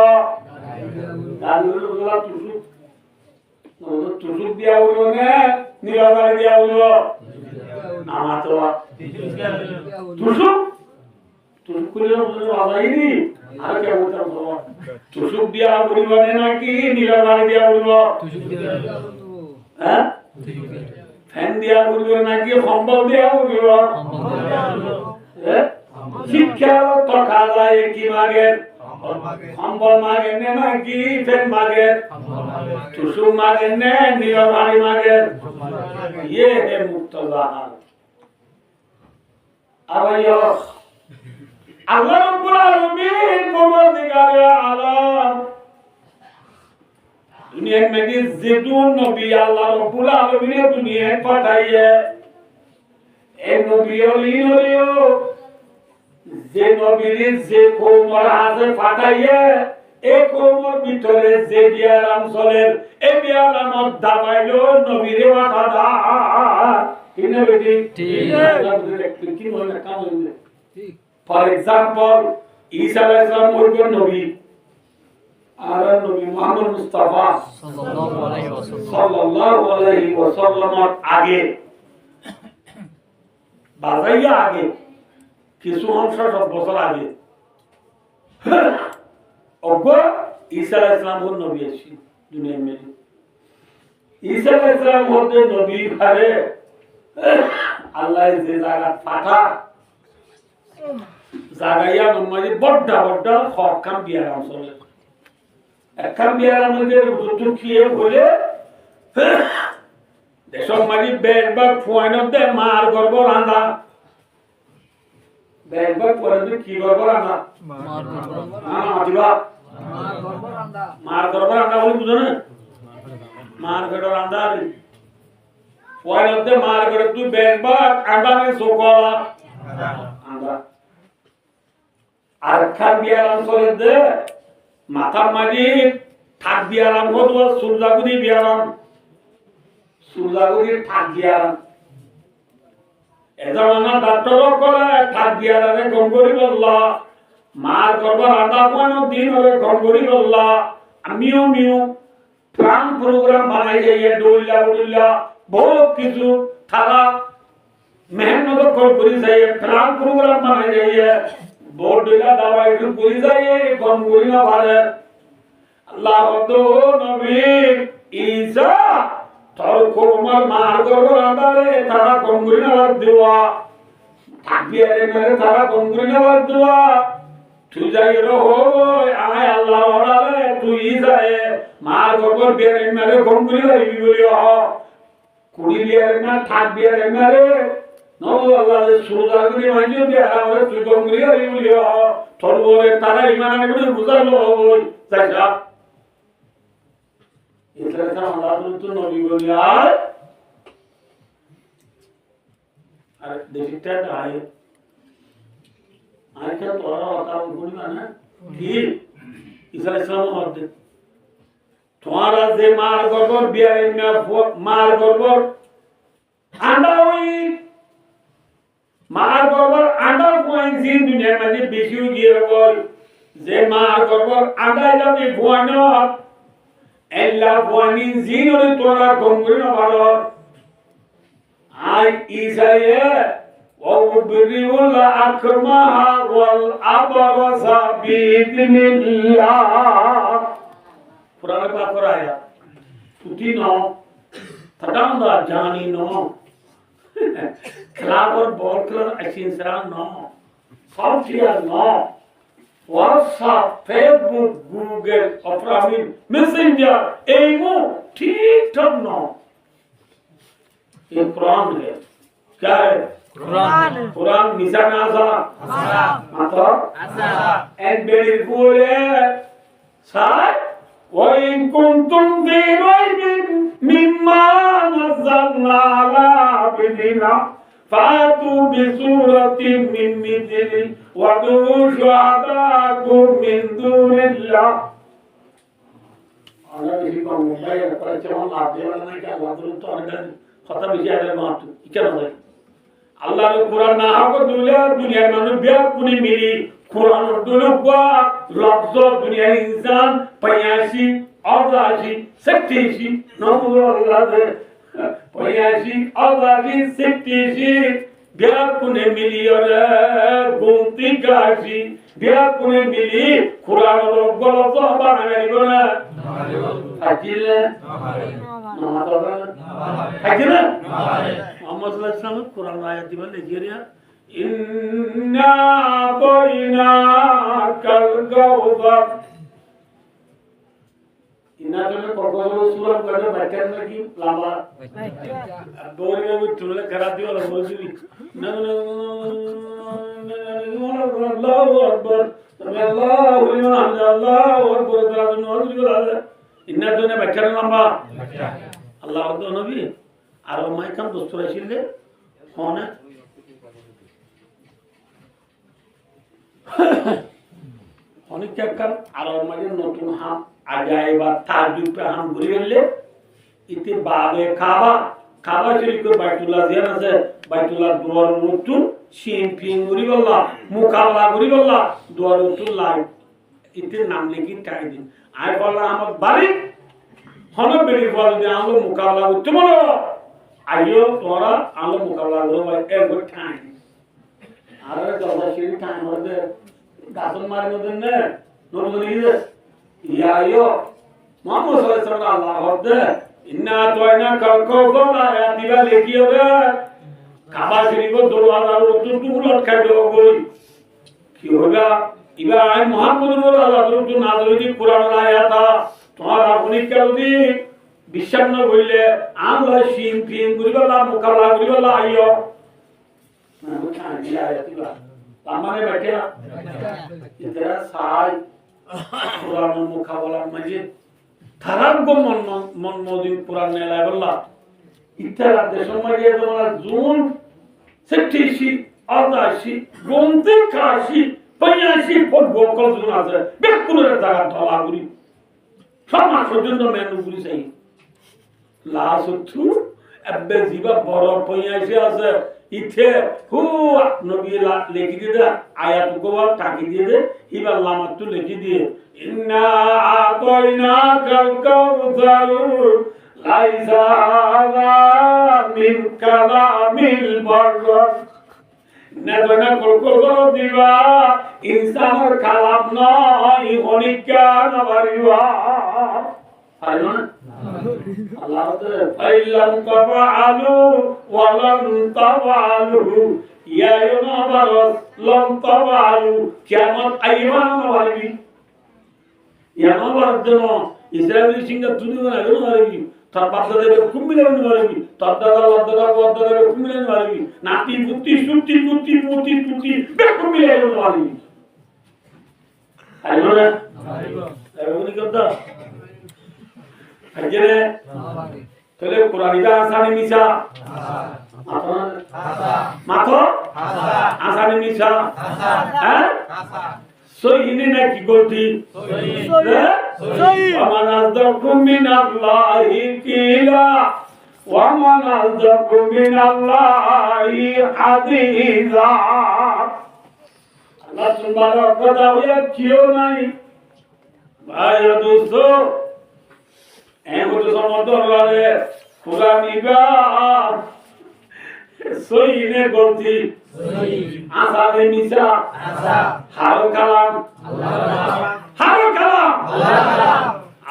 S1: গাদিগুলো তুসুক দিয়া ঘুরিব না নীলর বাড়ি দিয়া ঘুরিব না মাত্র তুসুক তুসুক করে বাজাইনি আর কে বলতে তুসুক দিয়া ঘুরিব না নাকি নীলর বাড়ি দিয়া ঘুরিব হ্যাঁ ফ্যান দিয়া ঘুরিব নাকি কম্বল দিয়া ঘুরিব শিক্ষা টাকা যায় কি মাগে কম্বল মাগে নে নাকি ফ্যান মাগে তুসুক মাগে নে নীলর বাড়ি মাগে ये है मुक्तज़ाहार। अब यो अल्लाह रब्बुल आलमीन परवरदिगार आलम दुनिया में जिदुन नबी अल्लाह रब्बुल आलमीन ने दुनिया पाठाई है ए नबी लियो যে নবীর যে কোমর হাতে পাঠাই है এই কোমর ভিতরে যে বিয়ারাম চলের এই বিয়ারামত দাবাইলো নবীরে মাথা দা কিনে বেটি ঠিক আছে কি মনে কাম হইবে ঠিক ফর एग्जांपल ঈসা আলাইহিস সালাম ওর নবী আর নবী মুহাম্মদ মুস্তাফা সাল্লাল্লাহু আলাইহি ওয়াসাল্লাম আগে বাজাইয়া আগে কিছু অংশ 10 বছর আগে অগো ঈসা আলাইহিস সালাম ওর নবী আছে দুনিয়া में ঈসা আলাইহিস সালাম হতে নবী ঘরে আল্লাহ যে জায়গা পাঠা জায়গায়া নমাজি বড় বড় হকাম বিয়ারাম চলে একখান বিয়ারাম মধ্যে দুটো খেয়ে বলে দেশম মারি বেরবা ফুয়াইনত দে মার গর্ব রান্দা বেরবা পরে কি গর্ব রান্দা মার গর্ব রান্দা মার গর্ব রান্দা বলি বুঝো না মার গর্ব রান্দা ফুয়াইনত দে মার গর্ব তুই বেরবা আন্ডা মে সোকলা আন্ডা আর খান বিয়ারাম চলে দে মাথার মাঝি ঠাক বিয়ারাম হতো সূর্যাগুদি বিয়ারাম সূর্যাগুদির ঠাক বিয়ারাম এজন্য ডাক্তার করে ঠাক বিয়ারামে গম করি বললা মার গর্ভ রান্না কোনো দিন হলে গম করি বললা আমিও মিও প্রাণ প্রোগ্রাম বানাই যাইয়ে দৌড়লা উড়লা বহুত কিছু থাকা মেহনত করে যাইয়ে প্রাণ প্রোগ্রাম বানাই যাইয়ে बोर्डला दवाई तो पूरी जाए कौन पूरी ना भारे अल्लाह तो नबी ईसा तोर को मर मार कर बराबर है तारा कौन पूरी ना बात दुआ ताकिये मेरे तारा कौन पूरी ना बात दुआ तू जाए रहो आए अल्लाह वाला रे तू ईसा है मार कर बेरे मेरे कौन पूरी ना भी बोलियो কুড়ি বিয়ারে না থাক বিয়ারে না রে নবু আল্লাহ সুরদাগরি মাইজো বিয়ারা ওরে তুই গঙ্গরি আই বলিও থরবরে তারা ইমান করে বুঝালো ওই তাইছা ইসলাম আল্লাহ তো নবী বলি আর দেশিটা আয় আয়টা তোরা কথা বলি না কি ইসলাম মধ্যে তোমারা যে মার গর্বর বিয়ারে না মার গর্বর আন্ডা ওই মার গর্বর আন্ডা পয়েন্ট জিন দুনিয়ার মধ্যে বেশি গিয়ে বল যে মার গর্বর আন্ডা যাবে ভুয়ানো এল্লা ভুয়ানি জিন ওরে তোরা গঙ্গুরি না ভালো আই ইসায়ে ওবরিউল আকমাহা ওয়াল আবরাসা বিইذنিল্লাহ পুরানা পাকর আয়া তুতি ন থটান্দা জানি ন ক্লাবর বল ক্লাব আইসিনসরা ন সফটওয়্যার ন WhatsApp, Facebook, Google, Opera, Messenger, imo ठीक ठाक ना ये कुरान है क्या है कुरान निशान आसा मतलब एंड बेरी बोले साथ وإن كنتم في ريب مما نزلنا على عبدنا فأتوا بسورة من مثله وادعوا شهداءكم من دون الله. أنا بيجي كم مبايع كرچمان لابد ولا नहीं क्या बातों तो अगर खत्म ही जाए मात क्या नहीं अल्लाह ने कुरान ना आपको दुनिया में बिया पुनी मिली कुरान दुलुआ लफ्ज़ दुनिया इंसान पयासी औदाशी सक्तिशी नमो अल्लाह दे पयासी औदाशी सक्तिशी बिया पुनी मिली और गुंती काशी बिया पुनी मिली कुरान लोग लफ्ज़ हमारे में बोला अजील अजील मोहम्मद सल्लल्लाहु अलैहि वसल्लम कुरान आयत दिवल लेजिया इन्ना बैना कल गौज़र इन्ना तो ने कोकोलो सूरत करे बैठन में की लामा दोरी में तुले करा दियो वाला बोली न अल्लाहु अकबर अल्लाहु लिमन अल्लाहु अकबर तराजु नौज बोला इन्ना तो ने बैठन लंबा अल्लाह तो नबी আর মাই কাম দোস্তরা ছিলে ফোনে অনেক কাকার আর মাঝে নতুন হাম আজাইবা তাজুবে হাম ঘুরে গেলে ইতি বাবে কাবা কাবা শরীফ বাইতুল্লাহ জিয়ার আছে বাইতুল্লাহ দুয়ার নতুন সিন পিং ঘুরে গল্লা মুকাবলা ঘুরে গল্লা দুয়ার নতুন লাই ইতি নাম লিখি টাই দিন আই বললাম আমার বাড়ি হলো বেরি বল দে আলো মুকাবলা করতে বলো आयो तोरा आलो मुकाबला करो भाई एवरी टाइम अरे जल्दी शेरी टाइम होते गासन मारे मत ने नोट तो नहीं है या आयो मोहम्मद सल्लल्लाहु अलैहि वसल्लम अल्लाह होते इन्ना तो इन्ना को बोला या दिवा लेकी होगा काबा शरीफ को दरवाजा रो तू उलट कर दो कोई की होगा इबा आई मोहम्मद रसूलुल्लाह तो नाज़िल की कुरान आया था तुम्हारा उन्हीं कर दी বিশ্বাস না বললে আমরা শিন পিন গুরিবালা মুকাবলা গুরিবালা আইও না বুঝা দিলা আয়াতিবা আমারে बैठे इधर साई कुरान मुकाबला मजे খারাপ গো মন মদিন কুরআন নে লাইবল্লা ইতারা দেশম মারিয়ে তোমরা জুন সেটিশি আদাশি গন্তে কাশি পয়াশি পদ বকল জুন আছে বেকুনের জায়গা ধলা গুরি সমাজ পর্যন্ত মেনু গুরি চাই লাসুতু আব্বে জিবা বড় পয়াশি আছে ইথে হু নবী লিখি দিয়ে আয়াত গোবা টাকি দিয়ে ইবা লামাতু লিখি দিয়ে ইন্না আতাইনা কাল কাউসার লাইসা মিন কালামিল বারর নেদনা কলকল দিবা ইনসানের কালাম নয় অনিকা না বারিবা আইনো আল্লাহ তো ফাইলাম তাফআলু ওয়া লাম তাফআলু ইয়া ইউনাবারস লাম তাফআলু কিয়ামত আইমান ওয়ালি ইয়া নবারদ ইসরাইলি সিংহ তুলি না আইনো আরবি তোর বাপ দাদারে খুব মিলে মারবি তোর দাদা দাদা বড় দাদারে খুব মিলে মারবি নাতি পুতি সুতি পুতি পুতি পুতি খুব মিলে মারবি আইবো না আইবো নি কথা আইজে তাহলে কোরআনিটা আসানি মিছা মাথো আসানি মিছা হ্যাঁ সহিনি নাকি গলতি সহি ওমান আযদাকুম মিনাল্লাহি কিলা ওয়ামান আযদাকুম মিনাল্লাহি হাদিসা আল্লাহ সুবহানাহু ওয়া তাআলা হইয়া কিও নাই ভাই দোস্ত এমন সমর্থন করে কোরআনিবা সহিনে গলতি আসানে মিছা হারো কালাম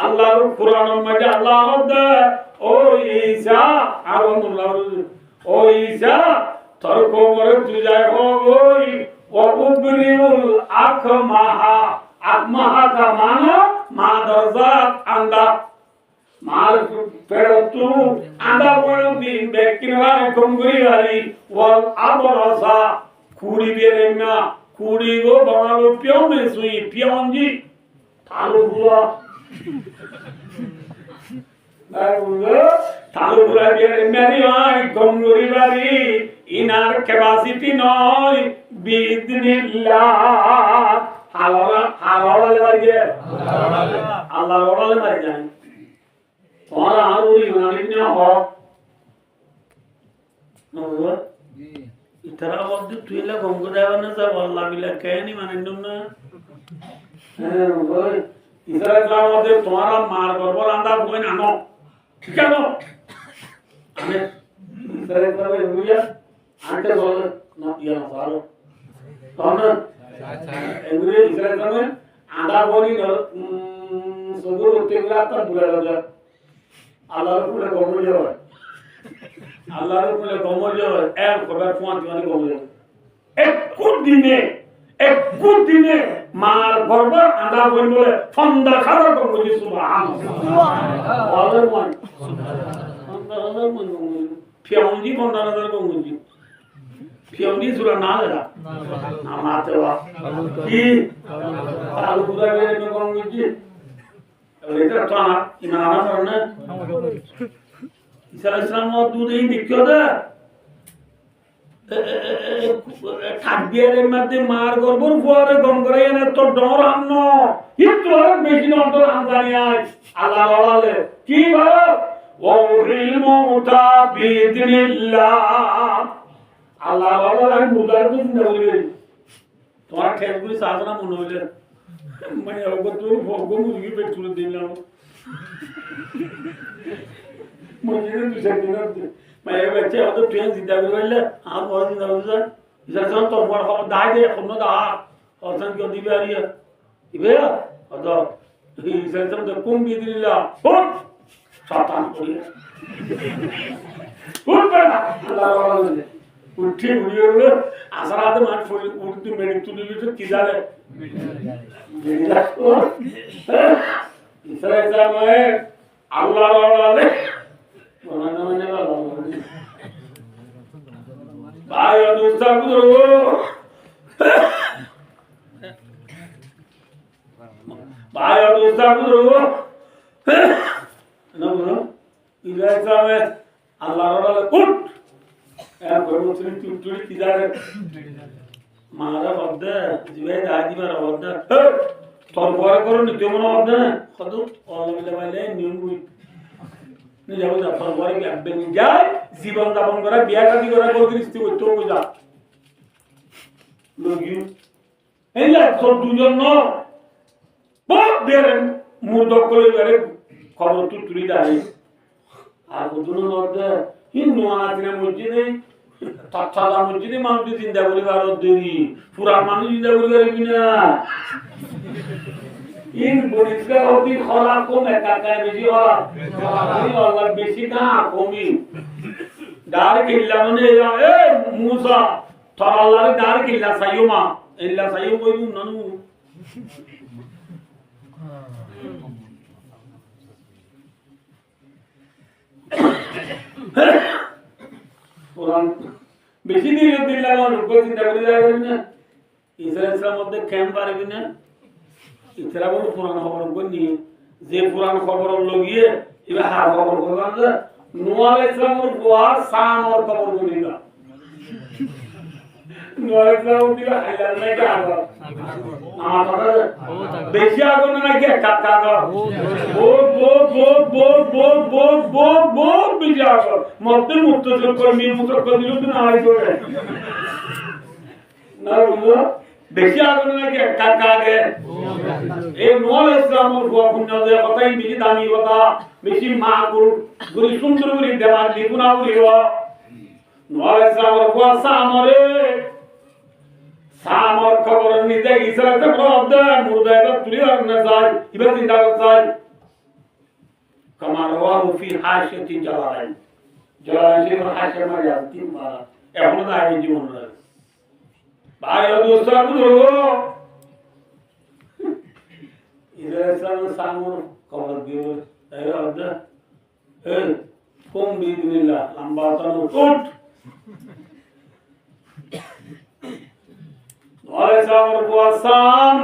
S1: আল্লাহর কোরআনের মধ্যে আল্লাহ দে ও ঈসা আল্লাহ ও ঈসা তোর কোমরে তুজায় ওই ওবরিউল আকমাহা আকমাহা কা মানো মাদারজাত আন্দা মাল পেড়তু আন্দা পড়ু দিন বেকিনরা গঙ্গুরি वाली ওয়াল আবরাসা কুড়ি বেরেনা কুড়ি গো বানালো পিও মে সুই পিওনজি তালু বুয়া তালু বুয়া বেরে মেরি আই গঙ্গুরি বাড়ি ইনার ক্যাপাসিটি নয় বিইذনিল্লাহ আল্লাহ লাগে আল্লাহ ওরালে মারি যায় তোমার আরুরি মানিন্য হক নবুয়া ইতারা বলতে তুই এলা গঙ্গ দেওয়া না যা আল্লাহ বিলা কেনি মানিন্য না হ্যাঁ ওই ইতারা যা বলতে তোমার মার গর্ব রান্দা বই না নো ঠিক আছে আমি ইতারা তবে বুঝা আনতে বল না ইয়া না ভালো কোন এগুলো ইতারা তবে আন্দা বনি সগুর উত্তেগলা তা বুড়া লাগা আল্লাহর উপরে গমজ হয় আল্লাহর উপরে গমজ হয় এক খবর ফোন দিওয়ানি গমজ একু দিনে মার গর্ব আদা বই বলে ফন্দা খাবার গমজ সুবহানাল্লাহ আল্লাহর মান সুবহানাল্লাহ মান ফিয়াউজি ফন্দার গমজ ফিয়াউজি সুরা না লাগা না মাতেওয়া কি আলু পুরা বেরে গমজ এটা তো না ইমান আনা না ঈসা আলাইহিস সালাম দুধ এই দেখিও দা থাকবিয়ারের মধ্যে মার গর্বর ফুয়ারে গম করে এনে তো ডর আন্ন একটু আর বেশি অন্তর আমদানি আয় আল্লাহ ওয়ালে কি ভালো ওয়াউরিল মুতা বিইذনিল্লাহ আল্লাহ ওয়ালে মুদার দিন দেবলি তোমার খেলগুলি সাধনা মনে হইলে মানে ওগো তুই ভগো মুরগি পেট তুলে দিলাম মুরগি তুই সেদিন মানে বাচ্চা অত ট্রেন জিন্দা করে বললে আর বড় জিন্দা করে যা ইসা তো বড় খবর দাই দে খবর দা অসন কি দিবে আরিয়া ইবে অত ইসা তো কোন দিয়ে দিলা হুট শয়তান করি হুট বেটা আল্লাহ ওয়ালা উঠে ঘুরিয়ে গেল আসারাতে মাঠ ফোন উঠতে মেরে তুলে দিতে কি জানে ইসরাইল জামায়ে আল্লাহ ওয়ালে ওনা মানে ভালো ভাই দোস্ত গুরু ভাই দোস্ত গুরু না গুরু ইসরাইল জামায়ে আল্লাহ ওয়ালে উঠ গর্বশ্রী তুই কি জানে মারা বদ্ধ জিবে দাদি মারা বদ্ধ তোর বড় করো নি কেমন বদ্ধ কত অলবিলে বাইলে নিয়মগুলি নি যাও যা তোর বড় কি আব্বে নি যায় জীবন যাপন করা বিয়া শাদী করা গরিস্তি কই তো কই যা লগি এই না তোর দুজন ন বহুত বের মুর্দক করে বেরে খবর তুই দাই আর দুজন মধ্যে হিন্দু আদিনা মসজিদে তাছাড়া মসজিদে মানুষ চিন্তা করি আর দেরি পুরা মানুষ চিন্তা করি কিনা ইন পরিষ্কার হতি খরা কম একাকায় বেশি হরা আল্লাহ বেশি না কমি ডার কিল্লা মানে এ মুসা তোর আল্লাহর ডার কিল্লা সাইয়ুমা ইল্লা সাইয়ুম কইবু নানু কোরআন বেশি দিন লাগে চিন্তা করে যাবেন না ইসরায়েলের মধ্যে ক্যাম্প পারবি না ইসরা বলে পুরান খবর নিয়ে যে পুরান খবর লগিয়ে এবার হার খবর করলাম যে নোয়াল ইসলামের বুয়া সামর খবর করি না নোয়াল ইসলাম দিকে হাইলার নাই আগা আমার কথা বেশি আগুন নাকি কাকা আগা বহুত বেশি আগুন মধ্যে মুক্ত করে মিল মুক্ত করে দিল না আই করে না বুঝলো বেশি আগুন নাকি কাকা আগে এই নোয়াল ইসলামের বুয়া পুণ্য যে কথাই বেশি দামি কথা বেশি মাগুর গুরি সুন্দর করে দেওয়া লিখুনা উড়িব নোয়াল ইসলামের বুয়া সামরে সামর খবর নিতে ইসরাতে প্রবদে মুরদায়দা তুলি আর না যায় ইবে চিন্তা করছাই কামার ওয়াহু ফি হাশিয়াতি জালালাইন জালালাইন হাশিয়া মারিয়া তিন বার এখনো দাঁড়িয়ে জীবন রয়েছে ভাই ও দোস্তরা বুঝো ইসরায়েলের সামর খবর দিও তাই হবে এই কোন বিদিনিল্লাহ লম্বা তানো উঠ ইসলামের বুয়াসাম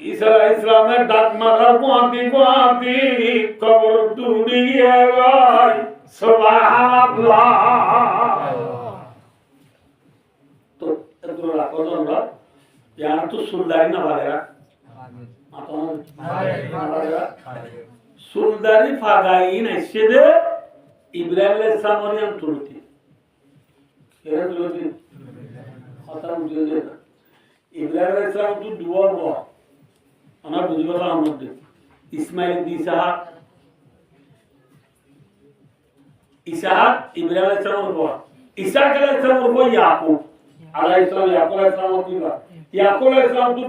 S1: ইসলামের ডাক মারার পোয়াতি কবর তুড়িয়ে গায় সুবহানাল্লাহ তো এত রাখো না ইয়ার তো সুলদারি না ভাগেরা সুলদারি ফাগাই না সেদে ইব্রাহিম আলাইহিস সালাম তুলতি এরা তুলতি ইব্রাহিম আলাইহিস সালাম তো দুয়া বড় আমরা বুঝবো না মধ্যে ইসমাইল ইসাহাক ইব্রাহিম আলাইহিস সালামের বড় ইসাহাক আলাইহিস সালামের বড় ইয়াকুব আলাইহিস সালাম ইয়াকুব আলাইহিস সালাম দিবা ইয়াকুব আলাইহিস সালাম তো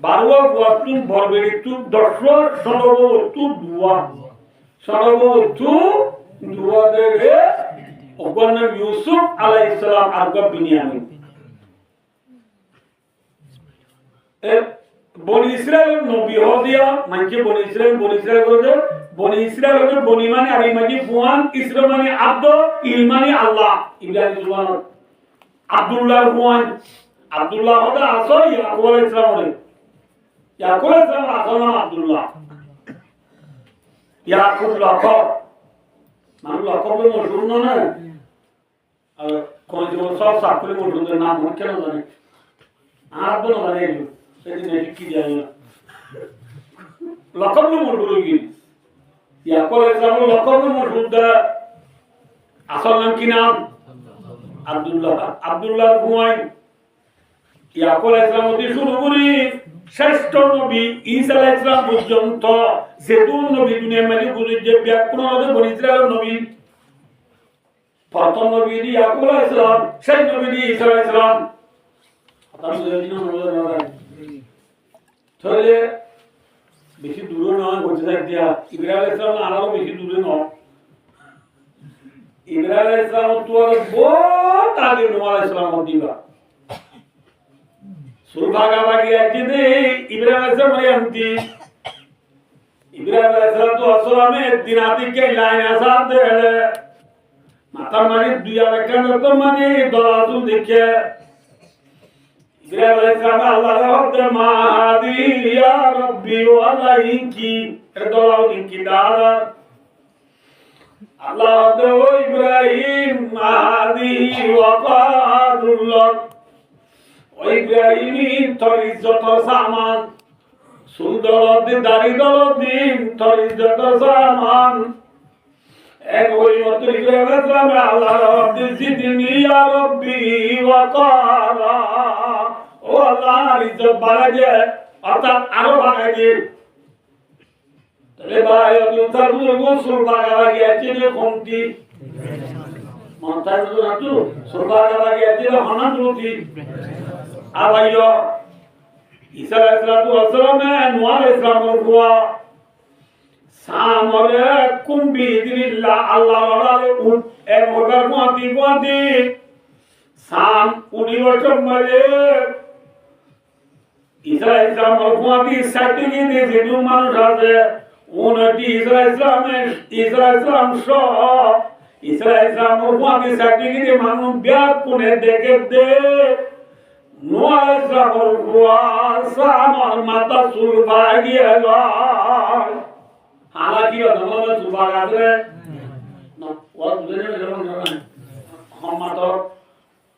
S1: 12 বুয়া তুম বরবেড়ি তুম দশর সর্বতু দুয়া দেবে ওর নাম ইউসুফ আলাইহিস সালাম আর বিনিয়ামিন বনি ইসরায়েল নবী হদিয়া মানে বনি ইসরায়েল করে বনি ইসরায়েল হচ্ছে বনি মানে আরবি মানে ফুয়ান ইসরায়েল মানে আব্দ ইল মানে আল্লাহ ইব্রাহিম জুবান আব্দুল্লাহ ফুয়ান আব্দুল্লাহ হদা আসো ইয়াকুব আলাইহিস সালাম ইয়াকুব আলাইহিস সালাম আসল নাম আব্দুল্লাহ ইয়াকুব লকব মানে লকব মশহুর না আর কোন জীবন সব সাকলে মশহুরের নাম মনে কেন জানে আর বলো জানে সেদিন কি জানি না লকব মশহুর কি ইয়াকুব আলাইহিস সালাম লকব মশহুর দা আসল নাম কি নাম আব্দুল্লাহ হুয়াইন ইয়াকুব আলাইহিস সালাম থেকে শুরু করি শ্রেষ্ঠ নবী ঈসা আলাইহিস সালাম পর্যন্ত যেতুন নবী দুনিয়ার মধ্যে গুজরে ব্যাকরণে বনি ইসরায়েলের নবী প্রথম নবী ইয়াকুব আলাইহিস সালাম সেই নবী ঈসা আলাইহিস সালাম আপনি জানেন না তাহলে বেশি দূরে নয় বলতে চাই দিয়া ইব্রাহিম আলাইহিস সালাম আরো বেশি দূরে নয় ইব্রাহিম আলাইহিস সালাম তো আর বহুত আগে নূহ আলাইহিস সালাম দিবা সুরভাগাবাগি একদিনে ইব্রাহিম আলাইহিস সালাম আনতি ইব্রাহিম আলাইহিস সালাম তো আসলামে দিন আদিকে লাইন আসাদ দেলে মাতা মানে দুই আরেকটা তো মানে দলাতুল দেখে ইব্রাহিম আলাইহিস সালাম আল্লাহর হতে মাহাদি ইয়া রাব্বি ওয়ালাইকি এর দলাও দিনকি দাদা আল্লাহ দে ও ইব্রাহিম মাহাদি ওয়াকারুল্লাহ ও ইব্রাহিমি তোর ইজ্জত সামান সুন্দর দিন দাড়ি দিন তোর ইজ্জত সামান এক ওই মত ইব্রাহিম সালাম আল্লাহ রাব্বি জিদনি ইয়া রাব্বি ওয়াকারা ও আল্লাহর ইজ্জত বাড়াগে অর্থাৎ আরো বাড়াগে তাহলে ভাই আমি তার গোসল বাড়াগে আছে যে কমতি মাথায় না তো সরকার বাড়াগে আছে হানা দুটি আবাইও ঈসা আলাইহিস সালাম নূহ আলাইহিস সালামের বুয়া সামরে কুম্বি দিল্লাহ আল্লাহর উট এর মোটর কোয়াতি সাম উনি ওঠম মারে ঈসা আলাইহিস সালামের কোয়াতি সাইতে গিয়ে যে মানুষ আছে উন্নতি ইসলাম সব ইসলাম ওখানে সার্টিফিকেট মানুষ ব্যাগ কোনে দেখে দে নোয়া ইসলামের কুয়াশা আমার মাথা চুল ভাগিয়ে গেল হালাকি অধমে চুল ভাগাতে না ও দুজনে যখন মাথা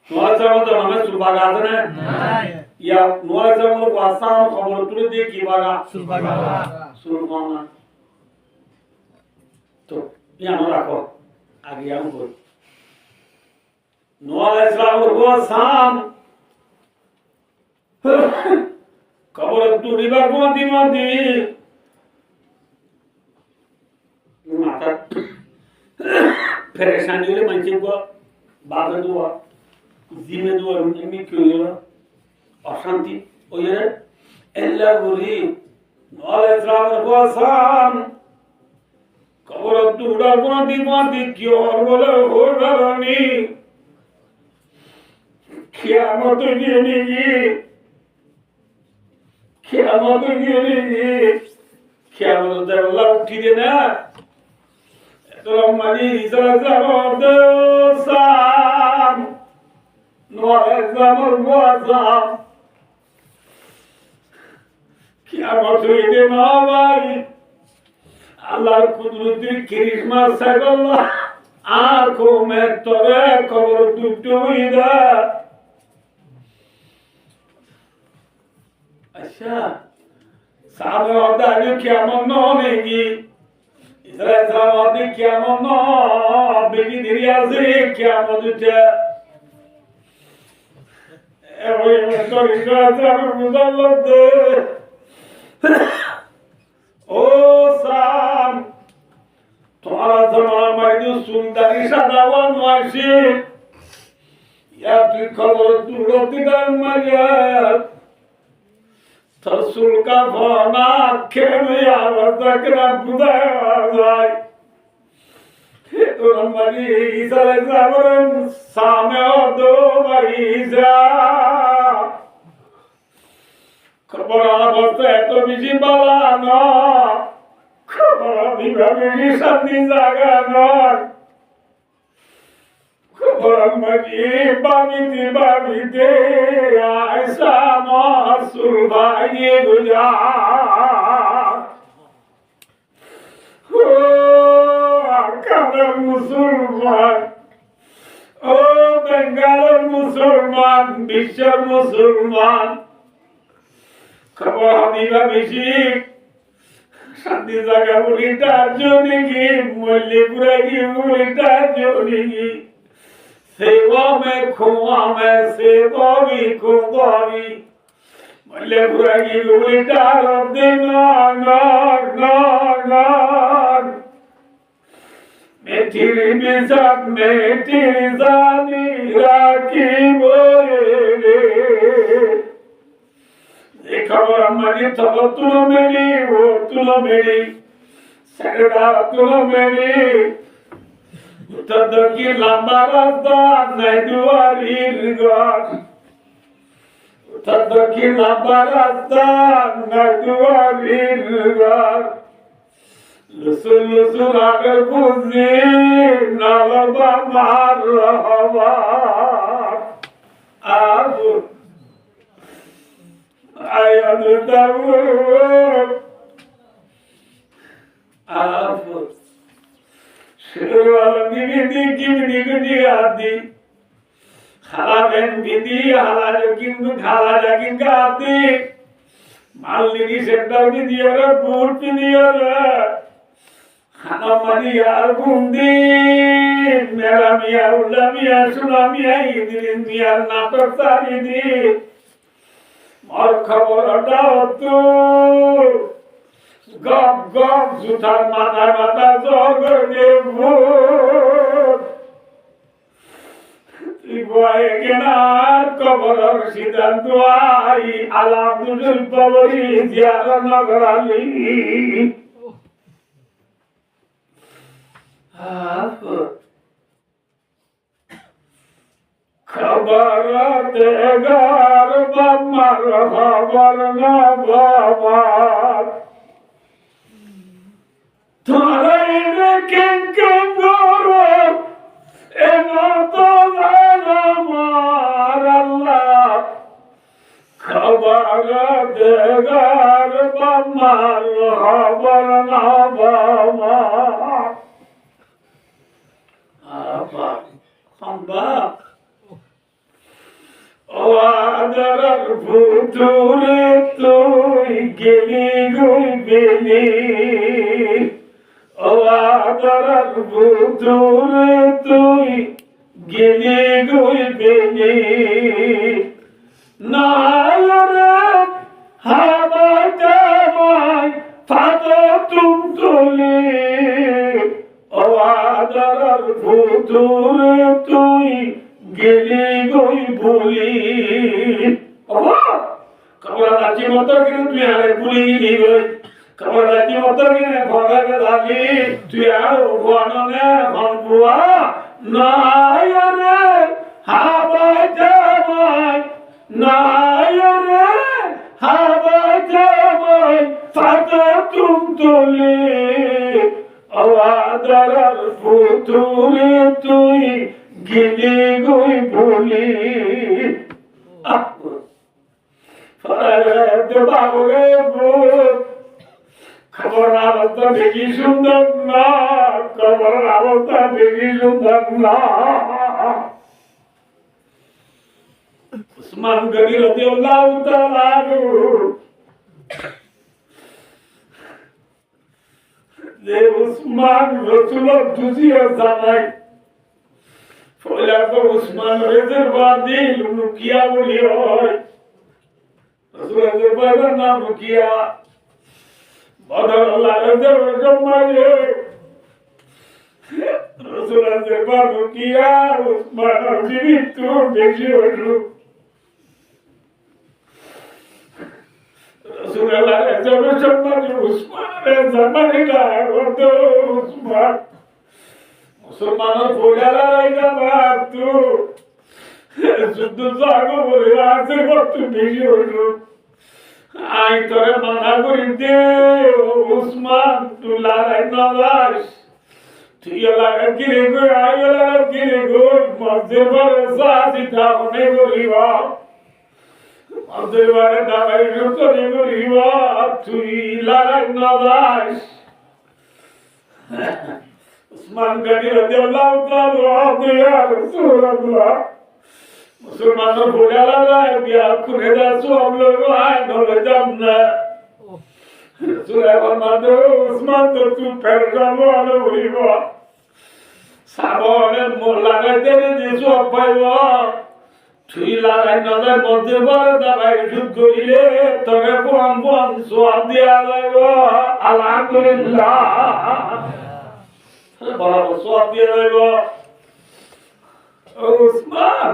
S1: নোয়া ইসলামের নামে চুল ভাগাতে না ইয়া নোয়া ইসলামের কুয়াশা খবর তুলে দিয়ে কি ভাগা চুল ভাগা তো ইয়ানো রাখো আগে আমি বল নোয়া ইসলামের কুয়াশা খবর তুলিবার মতি মাথা परेशानी वाले मंचे को बात दुआ जिम्मे दुआ एमी क्यों ये अशांति ओ ये एल्ला गुरी नॉलेज राम को आसान खबर तुड़ा मती क्यों बोले हो गरानी क्या मत क्या मत देवला उठी देना Romani Zazarosam Noezamur Wazam Kiamatuide Mavai Allah Kudruti Kirishma Sagalla Arko Metore Kor Dutuida Asha Sabe Odani Kiamononegi Israeli chiamano beni diriazi chiamodute e voi sto ringraziando o sam তোমার তোমার মাইদু সুন্দরী সাদাওয়ান মাসি ইয়া তুই খবর তুলতি দান মায়া Tasul ka fana kemi avazakra budayay. Turan mari izale zavarın same odu mariza. Kabara basta eto biji balana. Kabara diba biji sandi zagana. Babite aisa masul bhai guja Kanar Musulman Bengal Musulman Bishar Musulman Khabar Diba Bishik Shanti Zaga Ulita Jonigi Mullipura Gi Ulita Jonigi सेवा में खुआ में सेवा भी खुदा भी मल्ले बुराई उल्टा रब देना नार नार नार मैं तेरी जानी राखी बोले देखा वो हमारी तब तुलो मेरी वो तुलो मेरी सरदा तुलो मेरी Utadaki lambarada naiduarir god Utadaki lambarada naiduarir god Lusul agar buzi nalaba marhaba Abu ayanu dawu Abu Şuralarım gibi adi, hala ben bidi, hala jakin adi, malini sektor bidi ara, bur bidi ara, hana mani yar bundi, mera miya, ulla miya, suna miya, idilin miya, natak sari di, mar khabar hataotu. Gop gop zutar mata zogorge bhut Iboye kenar koboror sidan duai alam dudul pabori ziyara nagarali Khabarat egar bamar khabar na babar তোরা এনে কেন করো এনত আমার আল্লাহ খবর দেগার বামার খবর না বাবা আবা আম্বা ও আদরার ফুতুরে তুই গেলি গুই বেলি ও আদরার ফুতুরে তুই গেলি গুই বেলি নায়রে হাবাতে মাই ফাতো তুম তুলি ও আদরার ফুতুরে তুই গেলি গই বলি কবরা নাচি মতো কিন্তু তুই আরে ভুলি গেলি গই কবরা নাচি মতো কিন্তু ঘরে লাগি তুই আর ভুয়ানে ভুয়া নায়রে হাবাতে মাই নায়রে হাবাতে মাই ফাতো তুম তুলি আওয়াদার ফুতুরে তুই গেলি গই বলি বাবুরে খবর অবস্থা বেশি সুন্দর না খবর অবস্থা বেশি সুন্দর না উসমান গনি রাদিয়াল্লাহু তাআলা আনহু যে উসমান রাসূলের দুজিয়া জানাই ফলে তো উসমান রেজার দিল রুকিয়া বলি হয় রাসূলের রেজার নাম রুকিয়া বদর আল্লাহ রেজার জমায়ে রাসূলের রেজার রুকিয়া উসমান বিবি তো বেশি হলো রাসূলের রেজার জমায়ে উসমানের জামাইটা হতো উসমান মুসলমানের ফোলারা রাইগা বাতু যুদ্ধ জাগো বলে আছে কত বেশি হলো আই তোরে মানা করি দে উসমান তুই লড়াই না লাস তুই লাগা গিরে গো আই লাগা গিরে গো মধ্যে বড় সাথী দাওনে গরিবা মধ্যে বড় দাবাই রুতরে গরিবা তুই লড়াই না লাস উসমান গনি রাদিয়াল্লাহু তাআলা ইয়া রাসূলুল্লাহ মুসলমানদের বোঝালা বিয়া করে দাসু हम लोग आए নলে জামনা রাসূল আমার উসমান তো তুই ফের যাবো আলো হইব সাবনে লাগাইতে দিছু পাইব তুই লাগাই নলে মধ্যে বড় দাবাই যুদ্ধ করিলে তোরে বম বম সোয়াব দিয়া যাইব আলহামদুলিল্লাহ বড় সোয়াব দিয়া যাইব উসমান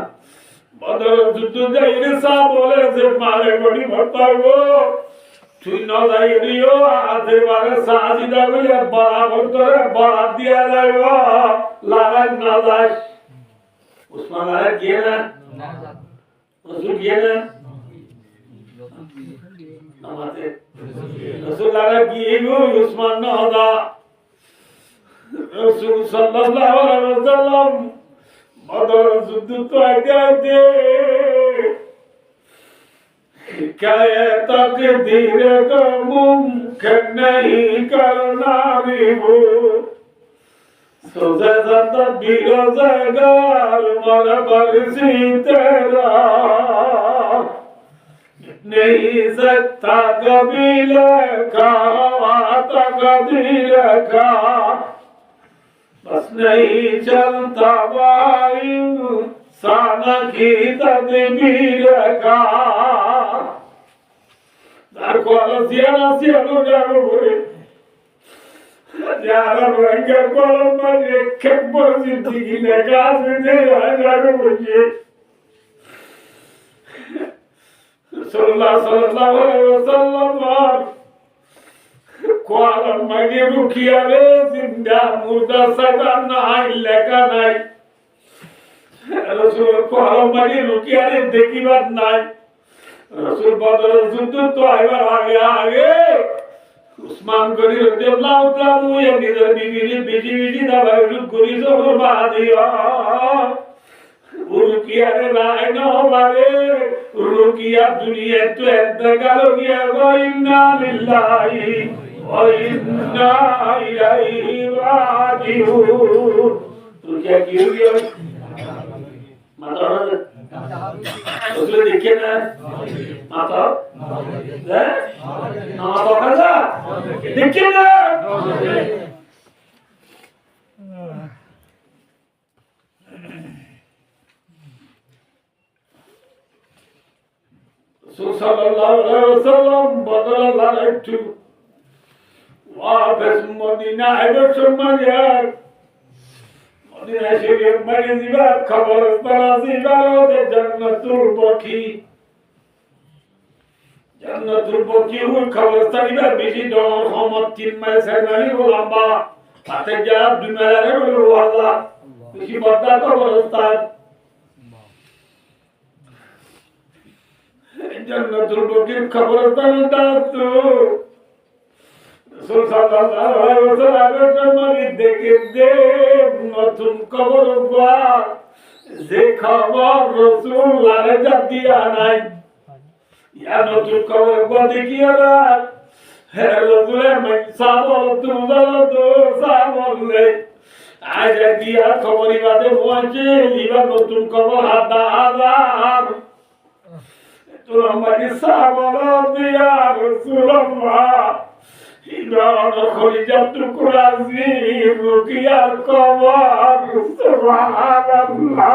S1: বদর যুদ্ধ যাইরে সা বলে যে মারে গড়ি ভরতাগো তুই ন যাইরিও আজে বারে সাজিদা বলে বরাবর করে বরাত দিয়া যাইব লাগাই না যাই উসমান আরে গিয়ে না রাসূল গিয়ে না আমাদের রাসূল আরে গিয়ে গো উসমান না হদা রাসূল সাল্লাল্লাহু আলাইহি ওয়াসাল্লাম বদর যুদ্ধ তো আগে क्या तकदीर को मुमकिन नहीं करना रे वो सोचे सदा बिरोजगार मर बरसी तेरा नहीं सकता कबीले का तकदीर का बस नहीं चलता वायु साना की तदबीर का dar koala siano jago bore jara ranga koala mane kebbo zindagi ne gaas ne jago bore sallallahu alaihi wasallam koala mage rukiya re zinda murda sada nahi leka nai rasul koala mage rukiya re dekibar nai रसूल बदर जुद्ध तो आएगा आगे উসমান গনি রাদিয়াল্লাহু তাআলা নিজের বিবির বিজি দাবাই করি জোর বাদিয়া রুকিয়ারে নাই নবারে রুকিয়া দুনিয়া তো এত গেল গিয়া ইন্না লিল্লাহি ওয়া ইন্না ইলাইহি রাজিউন রুকিয়া কি হইয়া মাতা ওগুলো দেখে না মাতা হ্যাঁ নামাজ পড়া দেখে না sallallahu alaihi wasallam badala ektu वापस मदीना आए सम्मानिया मदीना शरीफ मरी दिवा खबर तलाशी करो दे जन्नतुल बकी हुई खबर तरीबा बेशी डॉर हमत 3 माइल से नहीं वो लंबा आते जा दुनिया रे बोलो अल्लाह बेशी बड़ा खबर उस्ताद जन्नतुल बकी खबर तलाशी तो sallallahu alaihi wasallam mari দেখে দে নতুন খবর বা যে খবর রাসূল আরে দিয়া নাই ইয়া নতুন খবর বা দেখিয়া না হে রাসূলে মই সাবল তুজাল দো সাবলে আজ দিয়া খবরই বাদে পৌঁছে লিবা নতুন খবর হাদা হাজার তো আমাকে সাবল দিয়া রাসূলুল্লাহ ইবান খলিজাতুল কুরাজি রুকিয়ার কবর সুবহানাল্লাহ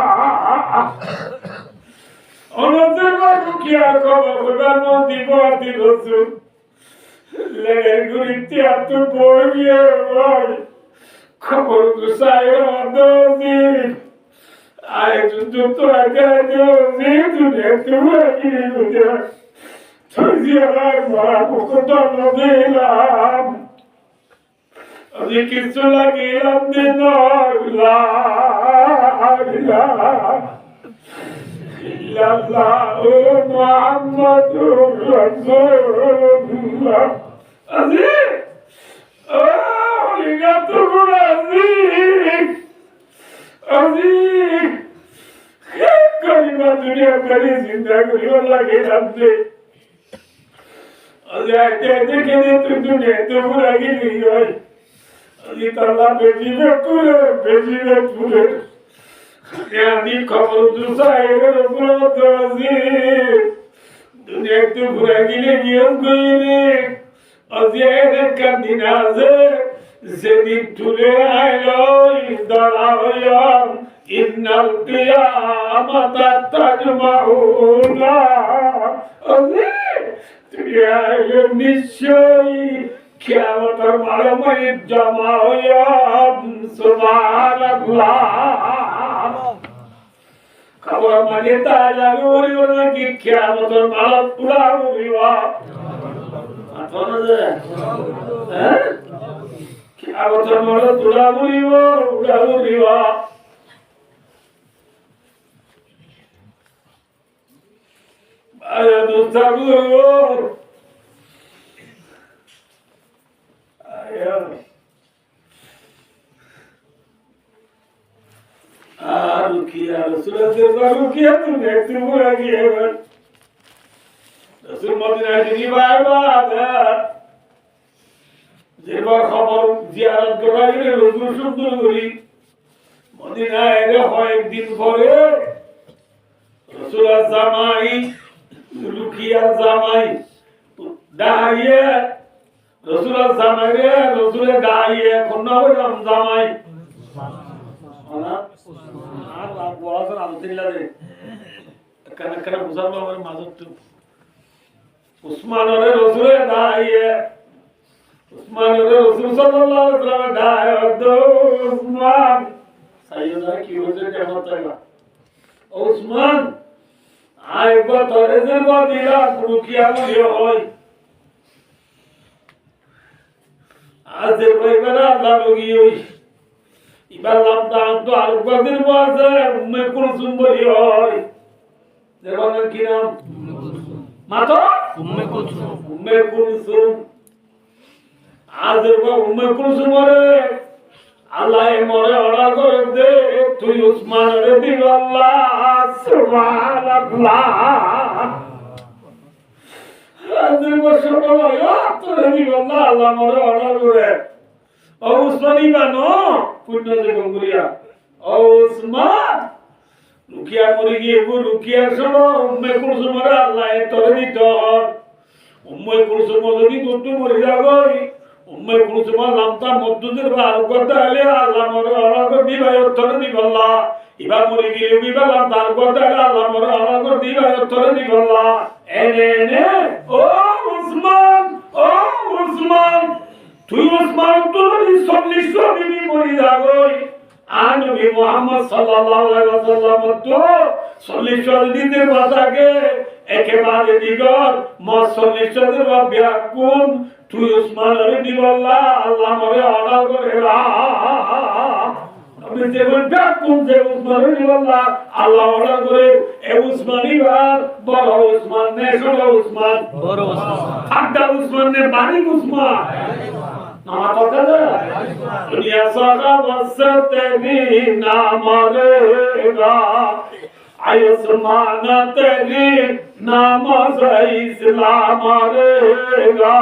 S1: অনন্তর রুকিয়ার কবর খোদার দিবতি রাসূল লেগের গুরিতে আত বইয়ে ওই খবর গুসায় দোজি আয় যুদ্ধ আগে দোজি দুনিয়া তুমি কি Tuziyar mara kukudan dilam Adi kisu lagi lam dinar La ilaha illallah Muhammadur Rasulullah Adi Oligatur Aziz Aziz Kalima dunia beri zindagi lagi lam dinar Azte dekhe tu dunya tu buragi liyoy Azi talla bejive pure Yani khabar dusaye rasul azi Dunya tu buragi liyoy goyine Azi ere kandinaze Zedin tule ayloy darayan Innal qiyamata tajma'una Azi নিশ্চয়ই কিয়ামতের মালময় জমা হইয়া সুবহানাল্লাহ খবর মানে তাই লাগি নাকি কিয়ামতের মাল পুরা হইবা আতনা যে হ্যাঁ কিয়ামতের মাল পুরা হইবা আয়া দুস্তাগু আয়া রুকিয়া রুকিয়া তুমি একটু বুড়া গিয়ে রসুল মদিনায় যিনি যেবার খবর জিয়ারত করাইলে রসুল সুন্দর করি মদিনায় হয় একদিন পরে রসুলের জামাই রুকিয়ার জামাই দাঁড়িয়ে রসুলের জামাই রে রসুলের দাঁড়িয়ে এখন না বললাম জামাই আর বড় আলহামদুলিল্লাহ রে কানা কানা বুঝাবো আমার মাজত উসমানের রসুলের দাঁড়িয়ে উসমানের রসুল সাল্লাল্লাহু আলাইহি ওয়াসাল্লাম দাঁড়িয়ে উসমান সাইয়্যিদা কি হয়েছে কেমন তাইবা উসমান আইবা তোরে যে বদিলা রুকিয়া মরিও হয় আজ কইবারা আল্লাহ লগি হই ইবা লামদা তো আলবাদের বাজে উম্মে কুলসুম বলি হয় দেখুন কি নাম মাতো উম্মে কুলসুম আজরবা উম্মে কুলসুমরে আল্লাহ মরে অর্ডার করে দে তুই উসমানের দিল আল্লাহ সুবহানাল্লাহ আজরবা শোনো তোর দিল আল্লাহ আল্লাহ মরে অর্ডার করে ও উসমানি বানো পুণ্য যে গঙ্গুরিয়া ও উসমান রুকিয়া মরে গিয়ে রুকিয়া শোনো উম্মে কুলসুমরে আল্লাহ তোর দিত উম্মে কুলসুম যদি দুটো মরে যাগই উম্মে কুলসুমের নামটা মধ্যদের বার করতে হলে আল্লাহ মরে অর্ডার দিবা উত্তর দিবল্লা ইবা মরে গিয়ে বিবা নাম করতে হলে আল্লাহ মরে অর্ডার দিবা উত্তর দিবল্লা এনে ও উসমান তুই উসমান তুই 40 বিবি মরে যাগই আর নবী মুহাম্মদ সাল্লাল্লাহু আলাইহি ওয়াসাল্লাম তো 40 দিনের বাতাকে একেবারে দিগর মসল্লিশের ব্যাকুম তুই উসমানের দিবল্লাহ আল্লাহ মরে অর্ডার করে আপনি যে ব্যাকুম যে উসমানের দিবল্লাহ আল্লাহ অর্ডার করে এ উসমানি বার বড় উসমান নে ছোট উসমান বড় উসমান আড্ডা উসমান নে বাড়ি উসমান আমার কথা না দুনিয়া সারা বসতে নি নাম রেগা आयुष्मान तेरी नाम से इस्लाम रेगा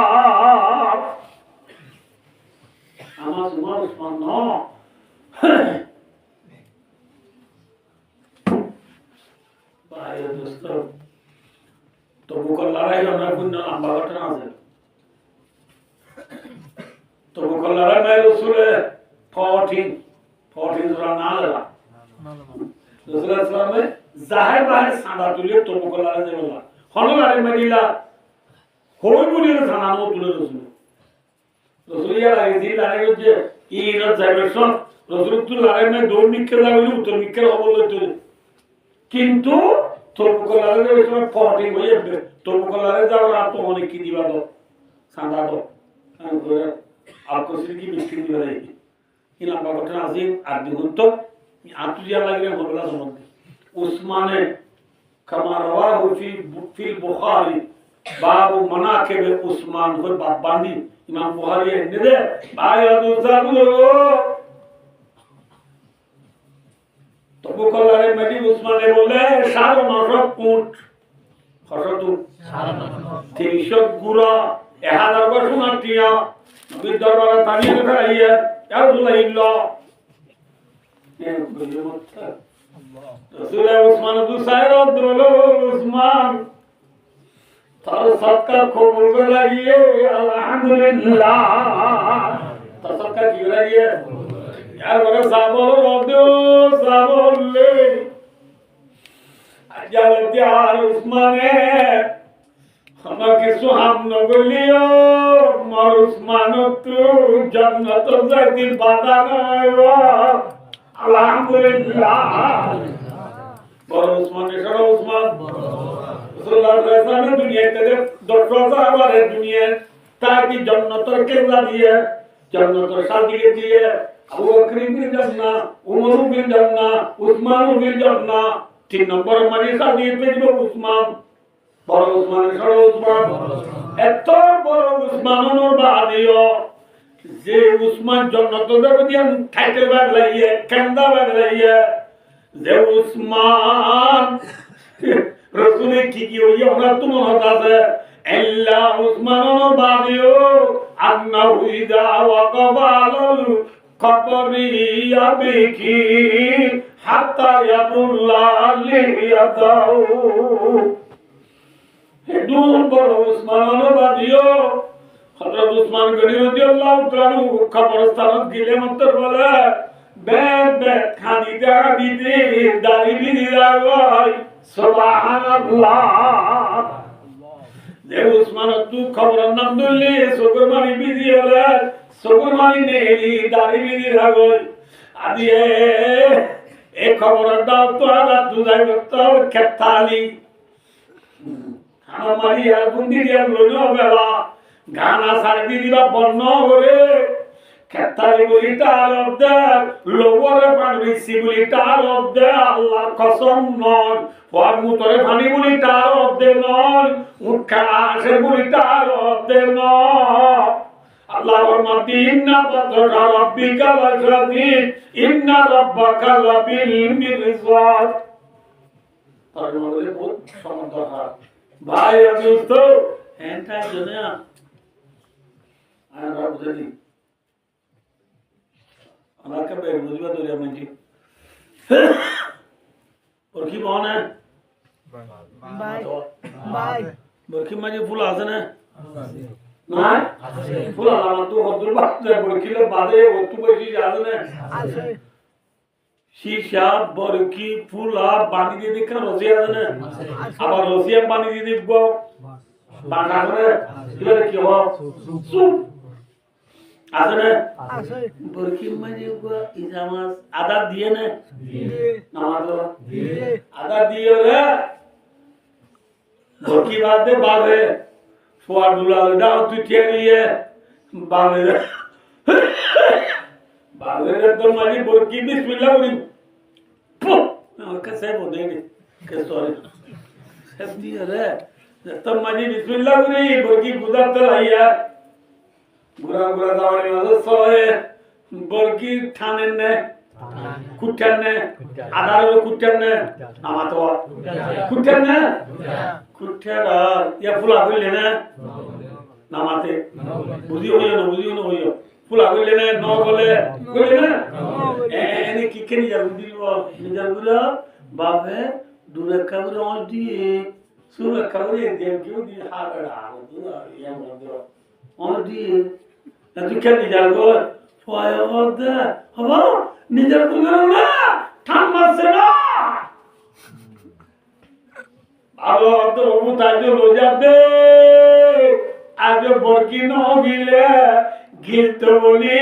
S1: আমার তোমার উসমান ন ভাই দোস্ত তবু কল্লারাই আমরা কোন লম্বা ঘটনা আছে তবু কল্লারাই নাই রসুলে 14 জোড়া না লাগা রসুলের সালামে জাহের বাহের সাদা তুলে তবু কল্লারাই দেবলা হনলারে মদিলা হই বলির জানানো তুলে রসুলিয়া লাগে দিন লাগে যে ইরাত জাইবেশন রসুলুল লারে দৌড় নিক্ষে যাবে উত্তর নিক্ষের খবর লইতে কিন্তু তবু কল্লারের সময় 14 হয়ে যাবে তবু কল্লারে যাওয়ার আর তো অনেক কি দিবা দাও সাদা দাও আর কোসির কি মিষ্টি দিবা দেয় কি লম্বা ঘটনা আছে আর দেখুন তো আতুজিয়া লাগলে হবলা সম্বন্ধে উসমানে কামা রাওয়াহু ফিল বুখারী বাবু মানাকিব উসমান হর বাবানি ইমাম বুখারী এনে দে বায়াদু জাবুল তবু কল্লারে মেদি উসমানে বলে 950 উট খরচু 300 গুরা 1000 বছর টিয়া নবীর দরবারে তানিয়ে রাখিয়ে ইয়া রাসূলুল্লাহ রসুল উসমান দুসাইর আব্দুল উসমান তার সৎকার কবুল করে লাগিয়ে আলহামদুলিল্লাহ তার সৎকার কি লাগিয়ে यार बड़ा साबल रोदो साबल ले अजल त्यार उस्माने हम के सुहाम नगलियो मर उस्मान तू जन्नत जाती बादाना अल्हम्दुलिल्लाह बड़ उस्मान शरा उस्मान रसूलुल्लाह रसूल दुनिया के दरवाजा वाले दुनिया ताकि जन्नत के दिए जन्नत शादी दिए আবু বকর বিন জান্নাহ উমর বিন জান্নাহ উসমান বিন জান্নাহ 3 নম্বর মানে সাদিয়ে পেল উসমান বড় উসমান ছোট উসমান এত বড় উসমানের বাদিও যে উসমান জান্নাত যাবে দিন টাইটেল ব্যাগ লাইয়ে কান্দা ব্যাগ লাইয়ে যে উসমান রাসূলের কি কি হইয়া ওনার তো মনে আছে আল্লাহ উসমানের বাদিও আন্নাহু ইদা ওয়াকাবাল কবরি আবিকি হাত্তা ইয়াবুল্লা লিয়াদাউ হেদুর বড় উসমান বাদিও হযরত উসমান গনি রাদিয়াল্লাহু তাআলা কবরস্থানত গিলে মত বলে বে খানি জায়গা দিতে দাড়ি বিদি লাগাই সুবহানাল্লাহ যে উসমান তু খবর নাম দিলে সুগরমানি বিদি হলে সুগরমানি নেলি দাড়ি বিদি লাগই আদিয়ে এই খবর দাও তো আলা দুজাই তো খেতালি আমারি আর বুন্দি দিয়া লইলো বেলা গানা সারি দিবা বন্ন করে খেতালি বলি তার দে লোবরে পানি বলি তার দে আল্লাহর কসম নয় ওর মুতরে পানি বলি তার দে নয় উঠা আসে বলি তার দে নয় আল্লাহ ফরমাতে ইন্না বাতশা রাব্বিকা লাশাদীদ ইন্না রাব্বাকা লাবিল মিরসাদ। তার মানে বহুত সমন্বয় ভাই আমি তো হ্যান্ডটা জন্য আর বুঝলি আমাকে বের বুঝবা তো রে মানে ওর কি বনে ভাই ভাই বরকি মাঝে ফুল আছে না না ফুল আমার তো হদুর বাচ্চা বরকিলে বাদে ওটু বেশি আছে না আছে শিশা বরকি ফুলা পানি দিয়ে দেখা রসি আছে না আবার রসিয়া পানি দিয়ে দিব বানা করে এবারে কি হবে সুপ আছে না আছে বরকি মাঝে ইজামাস আদা দিয়ে না দিয়ে নামাজ দিয়ে আদা দিয়ে রে বরকি বাদে বাদে সোয়ার দুলা তুই ঠেরিয়ে বাদে বাদে তো মাঝে বরকি বিসমিল্লাহ করি कैसे बोलेंगे के सॉरी सब दिया रे तो मजी बिस्मिल्लाह करी बरकी गुदा तो आया गुरा गुरा दावणी वाला सोए बरकी ठाने ने कुटन ने आधार लो कुटन ने आमा तो कुटन ने कुटरा या फुला को लेना नामाते बुझी होयो फुला को लेना नो बोले ना এনে কি কে নিয়ে যাবো দিব নিজার গুলো বাবে দূরে কাবরে অল দিয়ে সুরে কাবরে দেব কিউ দিয়ে হাড়া দুরা ইয়া মন্দির অল দিয়ে তুই কে নিয়ে যাবো ফয় ওদা হবো নিজার গুলো না ঠাম্মাছে না আলো তো মুতাজো লজাবে আজ বরকি ন গিলে গিলতো বলি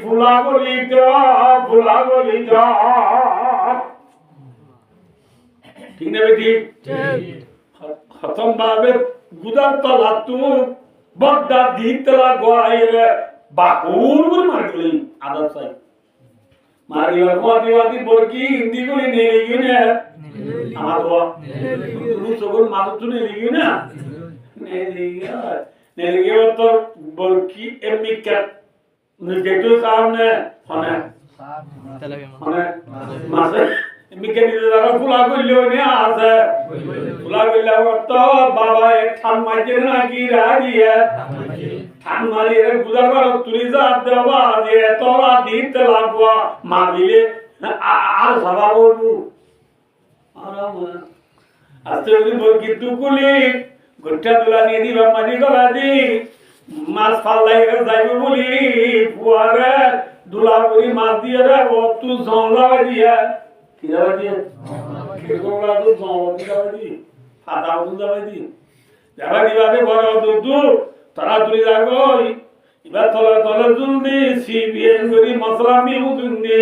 S1: ফুলা বলি তো ঠিক না বেটি খতম ভাবে গুদার তলা তু বড্ডা দিতলা গোয়াইলে বাকুর করে মারলি আদর সাই মারি ওয়াদি বরকি হিন্দি করে নিয়ে গিয়ে আমার তো রুসগর মারু নিয়ে গিয়ে না নিয়ে গিয়ে তো বরকি এমিকা নিকেটো সামনে হনে মাসে এমিকা নিয়ে যারা ফুলা কইলো নি আছে ফুলা কইলা তো বাবা এক ঠান মাইতে না কি রাজিয়ে ঠান মারি রে গুজার কর তুই যা দেবা যে তোরা দিতে লাগবা মাগিলে আর সবা বলবো আরাম আস্তে যদি বরকি টুকুলি গোটা দুলা নিয়ে দিবা মাঝি গলা দি মাছ ফাল্লাই যাইব বলি পুয়ারে দুলা করি মাছ দিয়ে রে ও তু জংলা দিয়া কি যাবা দিয়ে কেগোলা তো জংলা দি ফাটা উঠু যাবা দি যাবা দিবাতে বড় দুদু তারা তুই যাগই এবার তলে জলদি সিবিএন করি মশলা মিহু দুন্দি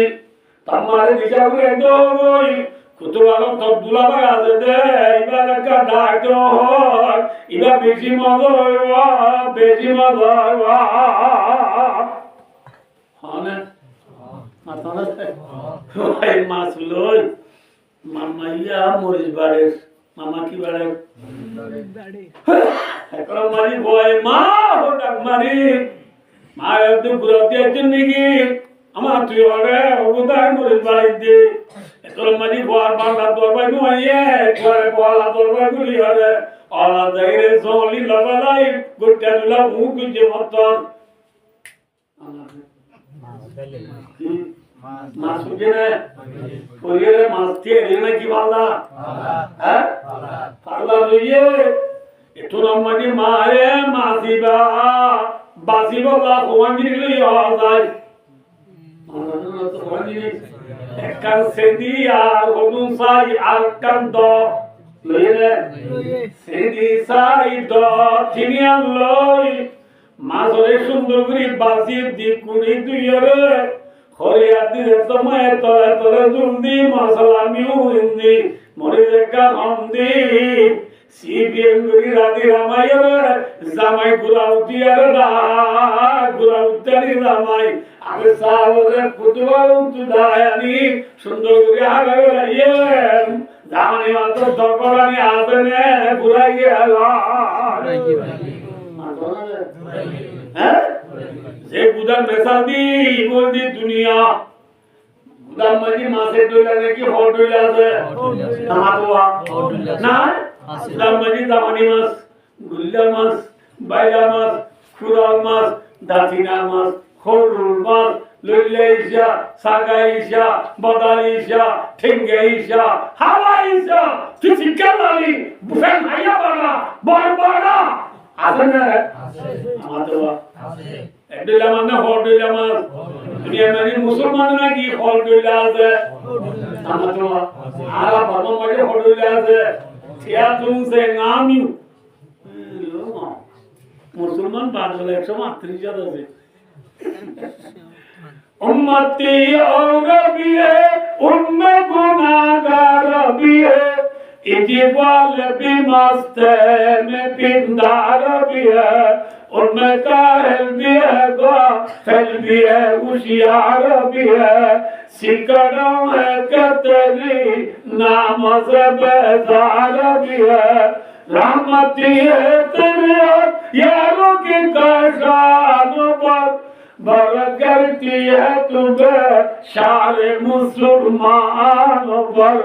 S1: তামারে দিশা করে দই কুতুবালো তো দুলাবা আছে দে এবার একটা ডাক্তার হয় এবার বেশি মজা হইবা হনে মাতানা ভাই মাছ লই মামা ইয়া মরিস বাড়ে মামা কি বাড়ে এখন মারি বয় মা হঠাৎ মারি মা একটু ঘুরাতে একজন নাকি আমার তুই ওরে ওদায় মরিস বাড়ি দে তোর মাঝি বল বাংলা দরবার নুয়ে করে বলা দরবার গুলি হরে আলা দেরে জলি লবালাই গোটা দুলা মুখ যে মতন মাছ বুঝে পরিয়ে মাছ দিয়ে দিনে কি বাংলা হ্যাঁ পাগলা লইয়ে এতো মাঝি মারে মাসিবা বাসিবা লা কোয়াঞ্জি লই যায় আমরা তো কোয়াঞ্জি kan sendi ar odun sai ar kan do loyele sendi sai do tini alloy mazore sundur guri basi di kuni duyore khori adi tomay tole juldi masalami uindi mori dekha hondi CBN guri radi ramayore zamai gurauti arada gurautari ramai age savore kutuvalu tudayani sundar guri agare raye zamani matro dokorani adene burai gela হ্যাঁ যে বুদার মেসাল দি বলদি দুনিয়া বুদার মাঝে মাছের ডইলা নাকি hot ডইলা আছে না মাতোয়া না বুদার মাঝে জামানি মাছ গুল্লা মাছ বাইলা মাছ খুরাল মাছ দাতিনা মাছ খরুল মাছ লইলাইশা সাগাইশা বদালিশা ঠেঙ্গাইশা হাওয়াইশা চিচিকালালি বুফেন হাইয়া বানা বড় আছে না মাতোয়া এডলা মানে হট ডইলা মাছ দুনিয়া মানে মুসলমান নাকি হট ডইলা আছে মাতোয়া আলা বাবা মানে হট ডইলা আছে তিয়া তুমসে নামিউ मुसलमान बादल 138 আছে उम्मती और भी है उनमें गुनाहगार भी है इजवाल भी मस्त है में पिंदार भी है उनमें काहिल भी है गाफिल भी है होशियार भी है सिकड़ों है कतरी नाम से बेजार भी है रहमती है तेरे यारों की काशानों पर बरकत करती है तुम्हें सारे मुसलमानों पर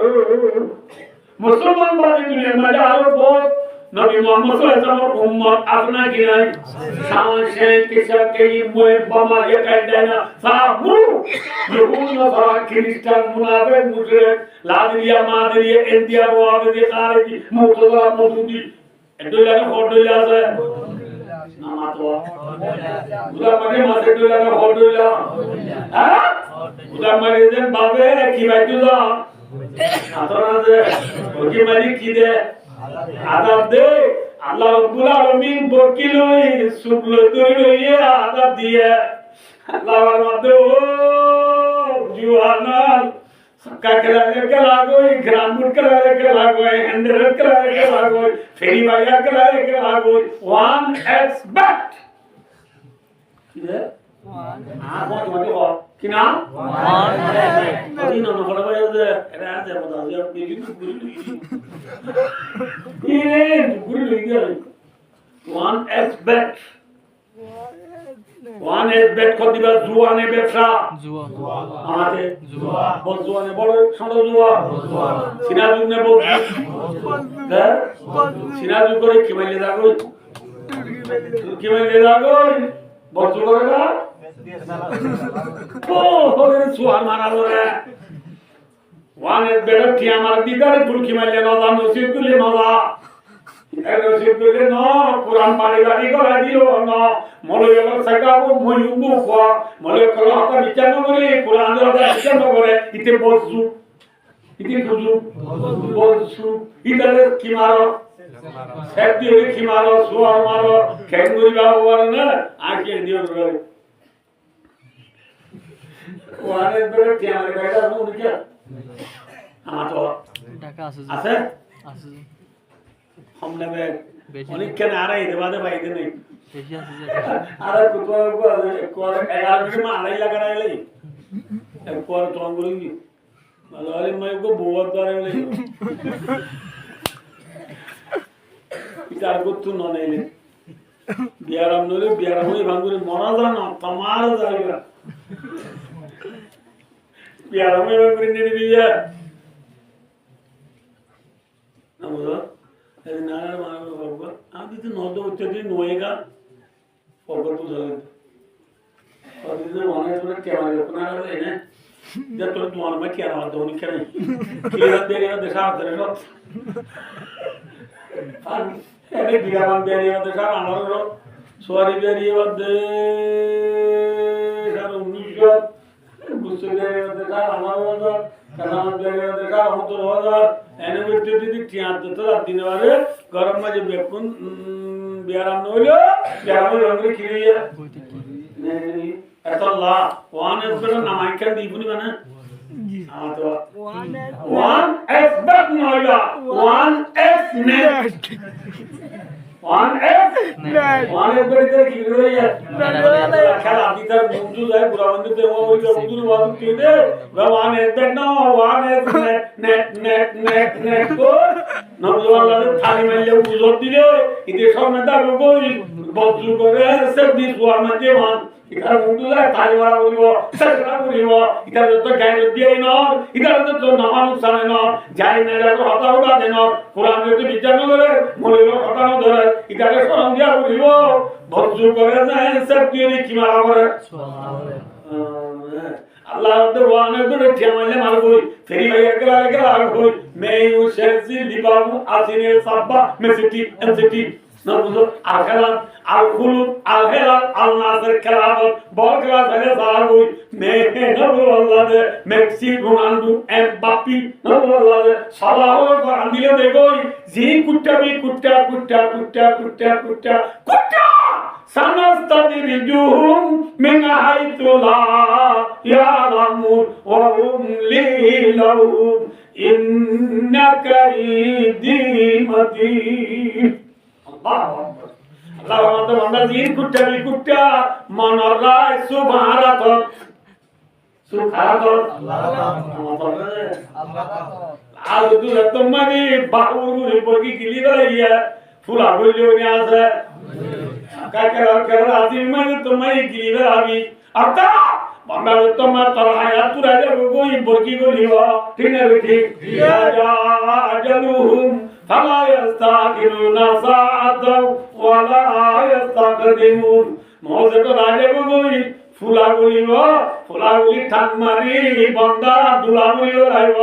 S1: मुसलमान वाली दुनिया में जाओ बहुत नबी मोहम्मद सल्लल्लाहु अलैहि वसल्लम उम्मत अपना की नहीं सांसे किसा के मुए बमा ये कह देना साबु यहूद नसारा क्रिश्चियन मुनाफिक मुशरिक लादरिया मादरिया इंडिया वादरिया खारजी मुतज़िला मौजूदी एडोला ने होडोला से नामातवा उधर मने मासे डोला ने होडोला हां उधर मने देन बाबे की बैठुला आतरा दे ओकी मारी की दे आदब दे अल्लाह रब्बुल आलमीन बोकिलोई सुबलो दुरिये आदब दिए अल्लाह वरदो जुआनाल सक्का के लागोई ग्रामुट के लागोई हैंडल के लागोई फेरी वाया के लागोई वन एक्सपेक्ट किदे हां बहुत बहुत कि नाम वन दिन न बड़ा भाई दे एरा दे बता दे बेबी ये गुरु लगे वन एक्सपेक्ट वन एक्सपेक्ट को दिबा जुआने ব্যবসা जुआ আমাদের जुआ বল जुआने বড় ছোট जुआ সিনাজু নে বল হ্যাঁ সিনাজু করে কি মাইলে দাগো কি মাইলে দাগো বল করেগা ও ওরে সুয়ার মারালো রে ওয়ান एक्सपेक्ट কি আমার দিদারে তুলকি মাইলে না নসিব তুলে মালা নসিব তুলে না কুরআন পাড়ি গাড়ি করে দিলো না মলয়লা সাকাবো ময়ুবু ফা মলয়লা হাতা বিচার করে কুরআন হাতা বিচার করে ইতে বজু ইতে বজু ইদালে কি মারো সেদি হলে কি মারো সুয়ার মারো খেঙ্গুরি বাবার না আকে দিও করে ওয়ানে বলে কি আমার গায়দা নুন কি আমার তো টাকা আছে আছে हमने में অনেক কেন আড়াই দেবাদে বাইতে নেই বেশি আছে যে আরে কুতোর কোর 11 মিনিট মা আড়াই লাগা রাইলে কোর তোঙ্গুরি মালওয়ালি মই কো বহুত দারে লে বিচার করতে ন নাইলে বিয়ারাম নলে বিয়ারাম হই ভাঙ্গুরি মরা জান তোমার জায়গা বিয়ারাম হই ভাঙ্গুরি নেড়ি দিয়া আমরা এই নানার মানব বাবা আমি তো নদ উত্তর নয়েগা পকর তো ধরে অদিনে মনে করে ক্যামেরা কোনা রে না যে তোর তোমার মা কি আর দোনি কেন কি রাতে রে দেখা ধরে সব আর এবে বিয়ামান বেরিয়ে দেখা আমার সোয়ারি বেরিয়ে বদে আর উনিশো গুছে বেরিয়ে দেখা আমার কালাম বেরিয়ে দেখা হতো হাজার এনে বিতে দিদি টিয়াত তো দিনে বারে গরম মাঝে বেকুন বিয়ারাম নইলো বিয়ারাম রঙে কিরিয়া নেই এত আল্লাহ ওয়ান এসবেট নামাই কেন দিবনি মানে তো ওয়ান এসবেট নইলো ওয়ান এস নেট ওয়ান এস নেট ওয়ান এসবেট কি কিরিয়া খেলা দিতার বন্ধু যায় পুরা বন্ধু তে ওই বন্ধু ওয়ান কিদে ওয়ান এসবেট না ওয়ান এস নেট কো নবজওয়ান লাগে থালি মাইলে উজর দিলে ইতে সব নেতা কই বদলু করে সেবদি সুয়ার মধ্যে মান ইকার মুন্ডুলা তাই মারা বলিব সেকরা বলিব ইকার তো গায়ে দিয়ে ন ইকার তো নামানু সানে ন যাই না তো হতা হতা দেন কোরআন যদি বিচার ন করে মলির কথা ন ধরে ইকারে শরম দিয়া বলিব বদলু করে যায় সেবদি কি মারা করে আল্লাহ তো ওয়ানে তো ঠেমাইলে মারবই ফেরি ভাইয়া গেলা কই মেয়ু শেরজি লিবাবু আসিনে সাব্বা মেসিটি এমসিটি নরুজো আলখালাম আলখুলু আলহেলাল আলনাসের খেলাফত বল খেলা ধরে সাহাবই নবু আল্লাহ দে মেক্সি রোনাল্ডো এমবাপ্পি নবু আল্লাহ দে সালাহ কোরআন দিলে দেখই জি কুট্টাবি কুট্টা سنستدرجهم من حيث لا يعلمون وأملي لهم إن كيدي متين الله أكبر الله أكبر الله زين كتّا منراي سبحانه سبحانه الله আলু তোমারি বাহুর বগি গিলি দাইয়া ফুলা বলিও নি আছে কাকার আদি মানে তোমাই গিলি আমি আতা বাংলা তোমার তরহায়া তুরা যাবে বই বগি গলিও ঠিক না ঠিক ইয়া জালুহুম ফালা ইস্তাগিরুনা সাআতাও ওয়ালা ইস্তাকদিমুন মজে তো রাজে বই ফুলাগুলি ঠাক মারি বন্দা দুলাগুলিও রাইব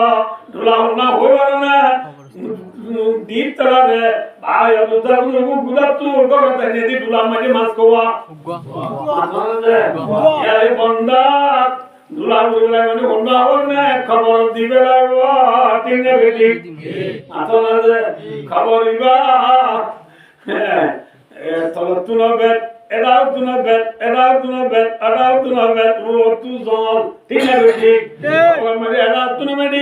S1: দুলাগুনা হইবার না দ্বীপ তলারে ভাই দুলাগুলো গুলাতু গরতে নেদি দুলা মাঝে মাছ কোয়া এই বন্দা দুলাগুলি মানে বন্দা হল না খবর দিবে রাইব ঠিক না বেটি আসলে খবর দিবা তলতু নবে এরাও তুনা বেত ও তু জল ঠিক আছে ঠিক ওর মানে এরাও তুনা মেডি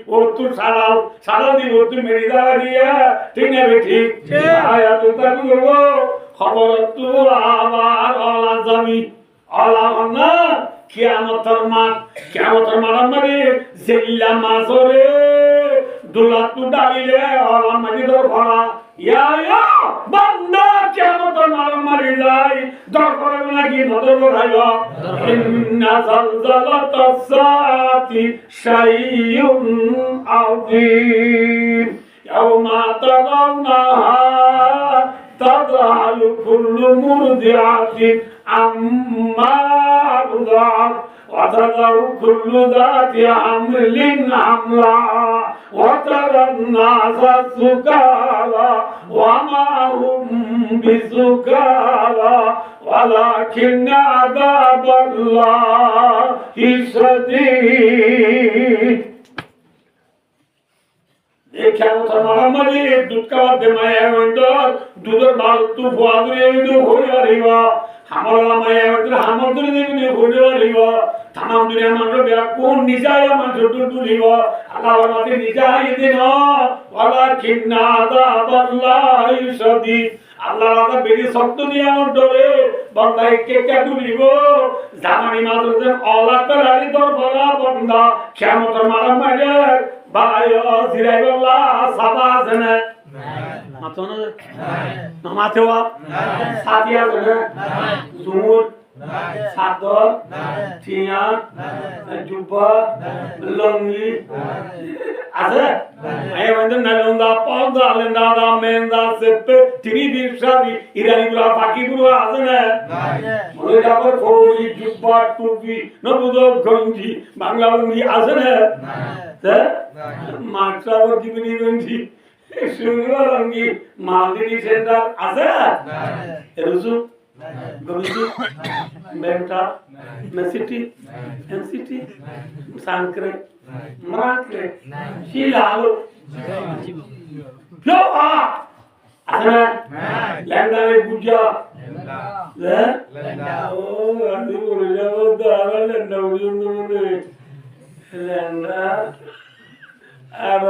S1: ও তু সারাল দি ও তু মেডি দাও দিয়া ঠিক আছে ঠিক আয়া তো তা করবো খবর তু আবার আলা জামি আলা না কিয়ামতের মাঠ মানে জেল্লা মাছরে দুলাতু ডালিলে আলা মাঝে ধর ভরা ইয়া বান্দা কিয়ামতের মারি যায় দরকার নাকি নদর বড়াইব ইন্না জালজালাতাস সাআতি শাইউন আযীম ইয়াওমা তারাউনাহা তাযহালু কুল্লু মুরদিআতিন আম্মা আরদাত وتذر كل ذات حمل حملها وترى الناس سكارى وما هم بسكارى ولكن عذاب الله شديد মহামারী দুধ খাওয়াতে মায়া দুধের ভাল তু ফুয়াদুরে ঘুরে পারিব হামলা মায়া হামল ধরে দেবে ঘুরে পারিব থানাম দূরে আমার কোন নিজাই আমার ছোট তুলিব আল্লাহ মাতে নিজাই দিন ওয়ালা কিন্না আযাবাল্লাহি শাদীদ আল্লাহ বেরি শক্ত দিয়ে আমার ডরে বান্দাই কে তুলিব জামানি মাদ্রাসে অলাকারি দরবারা বন্দা কিয়ামতের মারা মারে বায়ো জিরাইবল্লা সাবা জানে মাতো না মাতোয়া সাদিয়া জানে জুমুর সাদর টিয়া জুবা লঙ্গি আছে এই মানে নালন্দা পাউদা আলেন্দা দা মেন্দা সেপে টিভি বিশাবি ইরানিগুলা বাকিগুলো আছে না মনে যাবার ফৌজি জুবা টুপি নবুদো গঞ্জি বাংলা লঙ্গি আছে না মাত্রাবর জীবনী গঞ্জি সুন্দর লঙ্গি মালদিনী সেন্টার আছে রুজু গরুজু বেটা মেসিটি এমসিটি সাংক্রে মারাক্রে শিলালো ফ্লোয়া আছে ল্যান্ডারে গুজা ল্যান্ডা ও আমি বলে যাব দাঁড়া ল্যান্ডা উড়িয়ে মনে ল্যান্ডা আর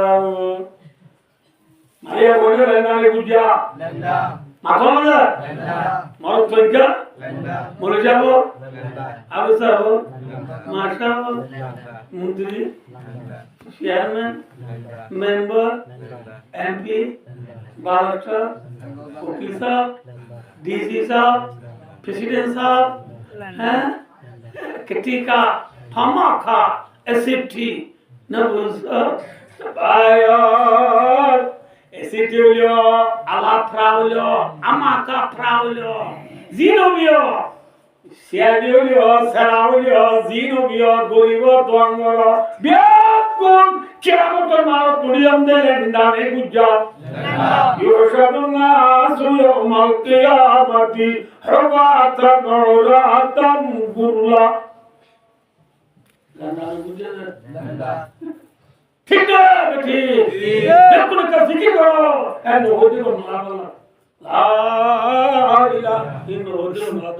S1: মারিয়া বলে ল্যান্ডারে গুজা ল্যান্ডা মাথা মাথা মরদ কইকা মরে যাব আবু সাহেব মাশা মন্ত্রী চেয়ারম্যান মেম্বার এমপি বারাসা वकील साहब डीसी साहब प्रेसिडेंट साहब हैं किटी का थमा खा एसिटी न बुझ बायर एसिटियो आला फ्राउलो आमा का फ्राउलो जिनोबियो सियादियो सराउलियो जिनोबियो गरीबो दोंगरो बियाकुन कियामतोर मारो दुनियाम देले दाने गुज्जा يحشر الناس يوم القيامة حفاة عراة غرلا ঠিক না ঠিক দেখুন একটা জিকির করো হ্যাঁ নবী কোন মারলা লা ইলাহা ইল্লাল্লাহ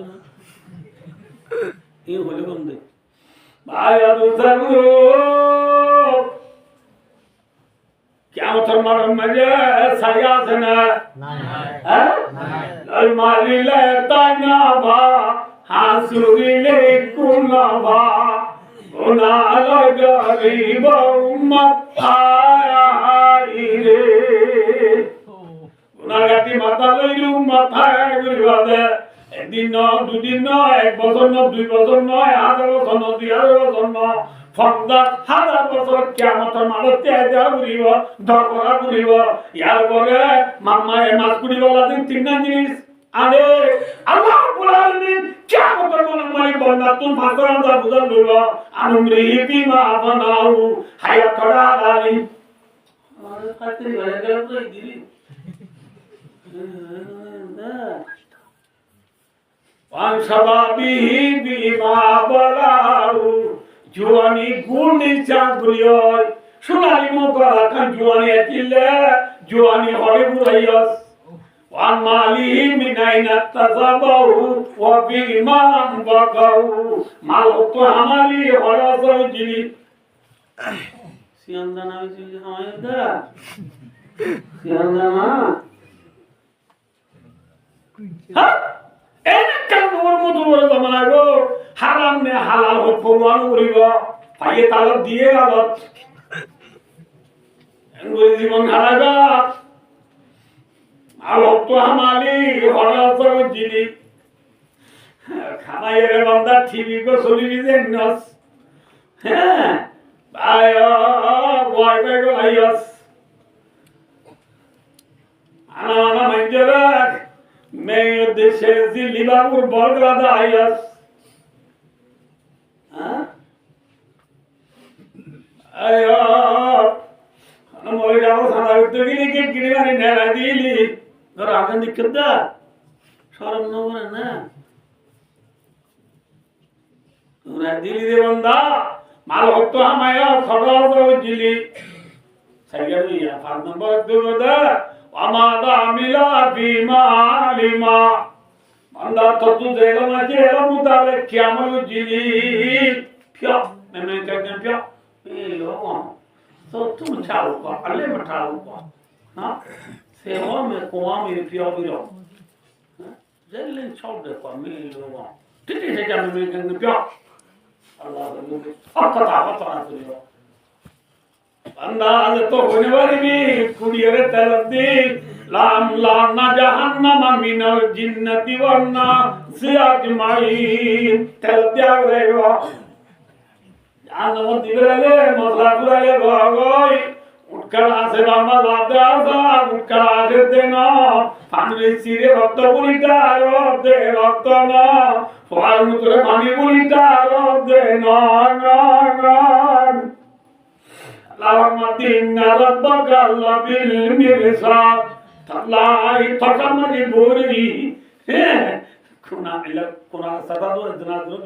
S1: এই হলো কোন দে বায়াদু সাগু কিয়ামতের মাঝে সারিয়া আছে না হ্যাঁ লাল মালিলে তাইনা ভা হাসুরিলে কুনা ভা ওনা গরিব উম্মত আইরে ওনা গাতি মাথা লইলু মাথায় গরিবাদে একদিন ন দুদিন ন এক বছর ন দুই বছর ন 1000 বছর ন 2000 বছর ন ফন্দা 1000 বছর কিয়ামতের মালতে আইয়া ঘুরিব ধরা ঘুরিব ইয়ার পরে মাম্মায়ে মাছ কুড়িওয়ালা দিন তিনটা জিনিস আরে আল্লাহ রাব্বুল আলামিন কিয়ামতের মালমাই বন্দা তুম ফাসরান দা বুঝাল লইব আমরি বিমা বানাউ হায়া কড়া আলী আরে খাতি হয়ে গেল তো দিদি পান সবাবিহি বিমা বালাউ জুয়ানি গুণি চাঁদুলিয় সোনালি মুখা খান জুয়ানি এতিলে জুয়ানি হরে বুড়াইয়াস ওয়ান মালিহি মিনাইনা তাজাবাউ ওয়া বিমান বাকাউ মাল তো আমালি হরাস জিনি সিয়ান্দানা বিজি হামায়দা সিয়ান্দানা হ্যাঁ এনে কাম ওর মতো বলে জামানা গো হারাম নে হালাল হোক ফরমান করিব পাইয়ে তালব দিয়ে গেল এঙ্গুলি জীবন হারাইবা আর তো আমালি হরাসর জিনি খানাইরে বান্দা ঠিকই গো চলিবি যে নস হ্যাঁ আয় ওয়াইফাই গো আইয়াস আনা মাইজরা মেয়ে দেশে জিলিবাবুর বলগাদা আইয়াস আয়ো মরে যাবো সারা উঠতে গেলি কে কিনে মারি নেড়া দিলি ধর আগান দিকে দা সরম নবরে না তোরা দিলি রে বন্দা মাল হতো আমায় খড়া দিলি সাইয়া দুইয়া 5 নম্বর দেব দা আমাদা মিলা বিমা লিমা বন্দা তো তু দেলো না যে এলো মুতাবে কিয়ামত জিলি ফিয়া মেমে কাকে ফিয়া लो तो तुम चाहो को अल्ले मठाओ को ना सेवा में कुआं में पियो बिरो जल्दी छोड़ दे को मैं लो कितने से जब मैं कहीं पियो अल्लाह ने पता दियो अंदाज तो होने वाली भी कुड़ियरे तलब दी लाम लाना जहन्नम मिनल जिन्नति वन्ना सियाजमाइन तलब दिया रहेगा आनंद दिवले मसला पुराले भगोई उठकर आसे बामा लादे आसा उठकर आसे देना पानी सिरे रक्त बुलिटा दे रक्त ना फार मुतरे पानी बुलिटा दे ना ना ना लावमतिन रब्बका लबिल मिरसाद तल्लाई तकमनि बोरी हे कुना इला कुना सदा दो इतना दो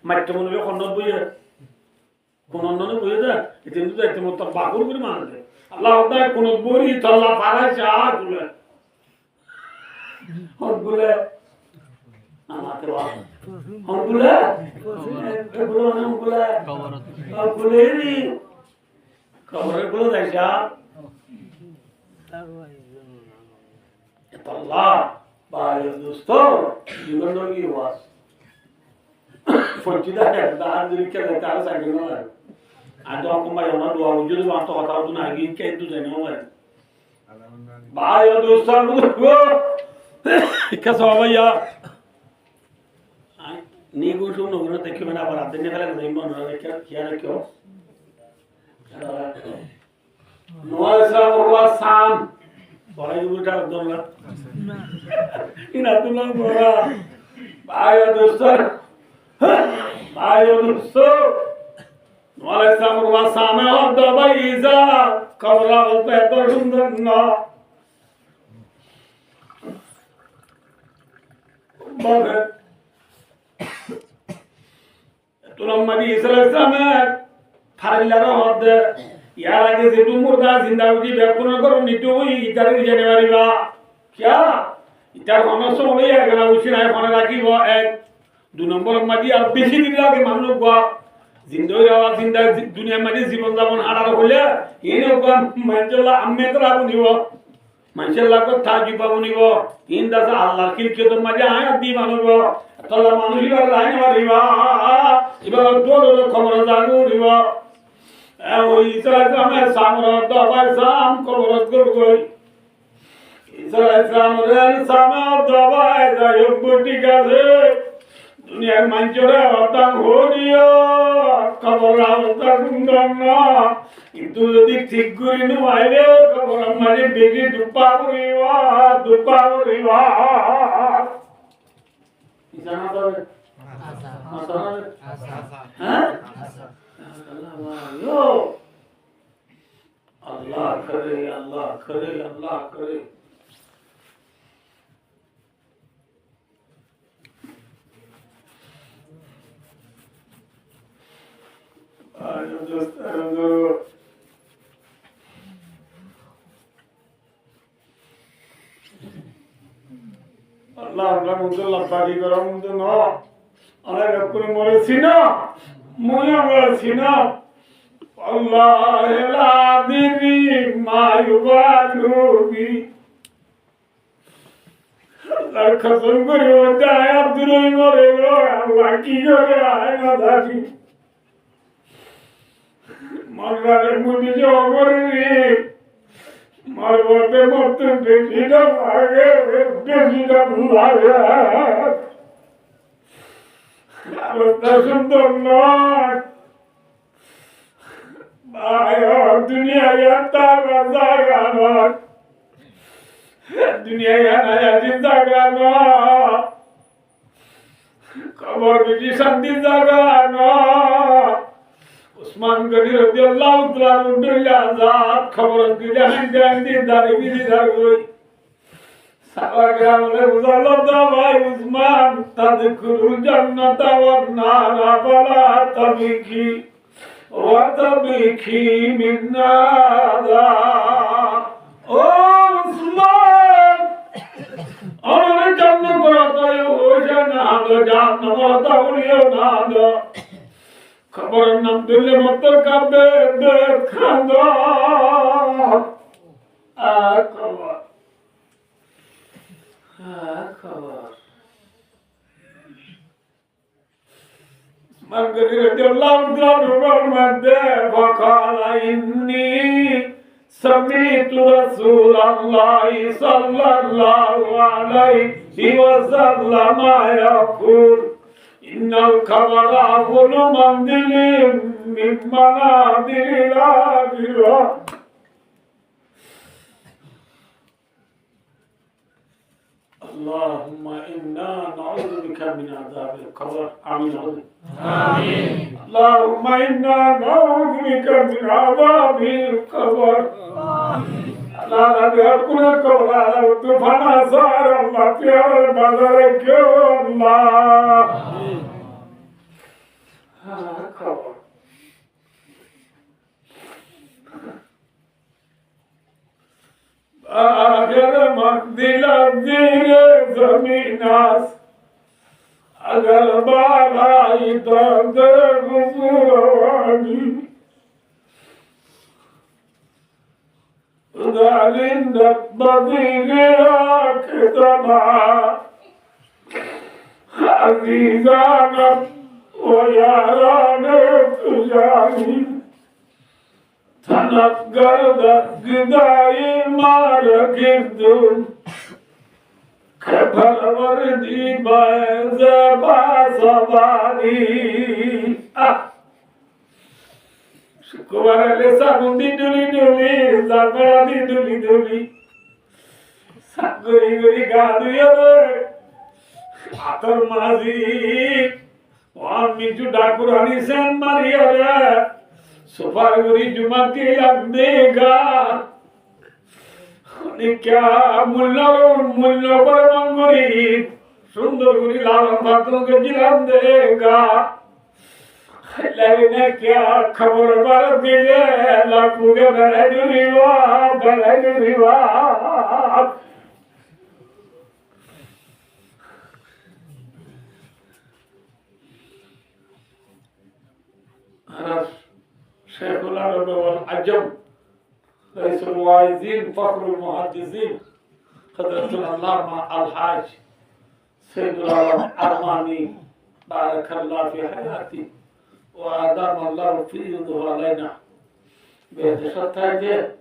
S1: मट्टमन वे खन्नो बुये কোন অন্যনে বুঝে দে এটা কিন্তু একটু মত বাকুর করে মানে দে আল্লাহ ওটা কোন বড়ি তল্লা পারায় চা গুলে হগুলে আমাকে ওয়া হগুলে এগুলো না হগুলে হগুলে নি খবর গুলো দেখা আল্লাহ ভাই দোস্ত জীবন কি ওয়াস ফটিদা দান দিকে তার সাইকেল না আর তো কম ভাই আমার দোয়া উজুর মাত্র কথা তো না গিয়ে কে তো জানো ভাই ভাই দোস্ত গো কেসো ভাইয়া नी कुछ उन लोगों ने देखिए मैंने अब रात दिन निकला नहीं मन रहा है क्या ना क्यों नौसा मुर्गा शाम बड़ा ही उल्टा दो ना इन अतुल्ला मुर्गा भाई दोस्तों नौसा मुर्गा शाम है और दबाई इज़ा कबरा होता है तो सुंदर ना बहुत तुलम्मदी इस्लामेर फारिल्लारो हद यार आगे से तुम मुर्दा जिंदा उजी बेकुन करो निटो इधर जाने वाली बा क्या इधर होना सो नहीं है अगर उसी ना होने लगी वो एक दो नंबर मदी अब बेची दिन लगे मान लो बा जिंदा दुनिया में जीवन जापन आड़ा बोले ये लोग मंचला अम्मे तो लागू नहीं वो मंचला को ताजी बाबू नहीं वो इन दस अल्लाह किल के तो मजा आया दी मानो वो तल्ला मानो ही कर लाइन वाली बा इबार दो खबर जानू रिवा ओ इस्लाम में सामरा तो भाई साम खबर कर कोई इस्लाम रे सामा तो भाई जायो बुटी का से दुनिया मंचरा होता हो रियो खबर आवता सुंदरना কিন্তু যদি ঠিক করি নো আইলে খবর মানে বেগি দুপা করিবা জানা তো अल्लाह करे अल्लाह करे अल्लाह करे आज दोस्तों अल्लाह अल्लाह मुझे लतारी करो मुझे ना अरे रब्बुल मोरसिना मोया मोरसिना अल्लाह ला दीनी मायुबालुबी अल्लाह कसम करो जाए अब्दुल मोरे अल्लाह की करे आए ना दादी मरवाले मुझे जो मरनी मरवाते मत बेसीदा लागे बेसीदा लागे अल्लाह सुंदर ना आयो दुनिया या तारा जागाना दुनिया या नया जिंदगाना कबर की शांति जागाना उस्मान गनी रज़ियल्लाहु तआला अन्हु आजाद खबर की जहां दिन दारी भी दिखाई हुई सारा ग्राम में गुजारा था भाई उस्मान तदखुल जन्नत व नार फला तबकी وتبكي من نادى عثمان أنا جنة براتي وجنة جنة براتي ونادى خبر النبض اللي متركب بخدا خبر من قدرت الله برحمته فقال إني سمعت رسول الله صلى الله عليه وسلم يقول إن الخبر أول منزل من منازل الآخرة اللهم إنا نعوذ بك من عذاب القبر آمين آمين اللهم إنا نعوذ بك من عذاب القبر آمين لا نبيت كل قبر على طوفان صار الله بيار بدرك الله آمين قبر آخر منزل الدين زمیناس اگر بالائی درد غفورانی عند بضيعك تما عزيزانا ويارانا تجاني تنقل قداي مارك الدم كبر وردي بازبا صباني شكوار لسان دي دولي دولي زمان دي دولي دولي ساقري غري غادو يره আতর মাঝি ওয়ান মিটু ডাকুরানি সেন মারিয়া সুপার গুরি জুমাতি লাগদেগা নিকা মূল্য পরমঙ্গরি সুন্দর গুরি লালন পাত্রকে জিলাম দেগা लेकिन क्या खबर बर दिले लापुगे बरजुरीवा شيخ العرب والعجم رئيس الواعظين فخر المحدثين حضرة العلامة الحاج سيد العالم أرماني بارك الله في حياتي وأدام الله فيضه علينا بهدشت هذه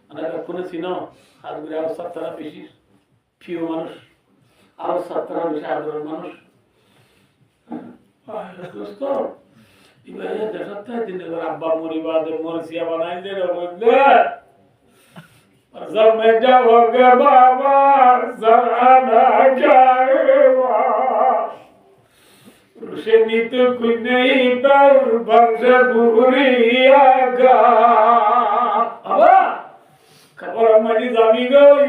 S1: أنا أكون سينو هذا بيا ساتنا بيشي فيو مانوس أو ساتنا بيشي هذا مانوس دوستو ইবাইয়া দেশতে দিনে আব্বা মরিবাদে মরসিয়া বানাই দে রে বললে জব মে যাওগে বাবা জানা যায়ওয়া রুশে নিত কুই নেই তার বংশ বুরিয়া গা আবা খবর মানি যাবি গই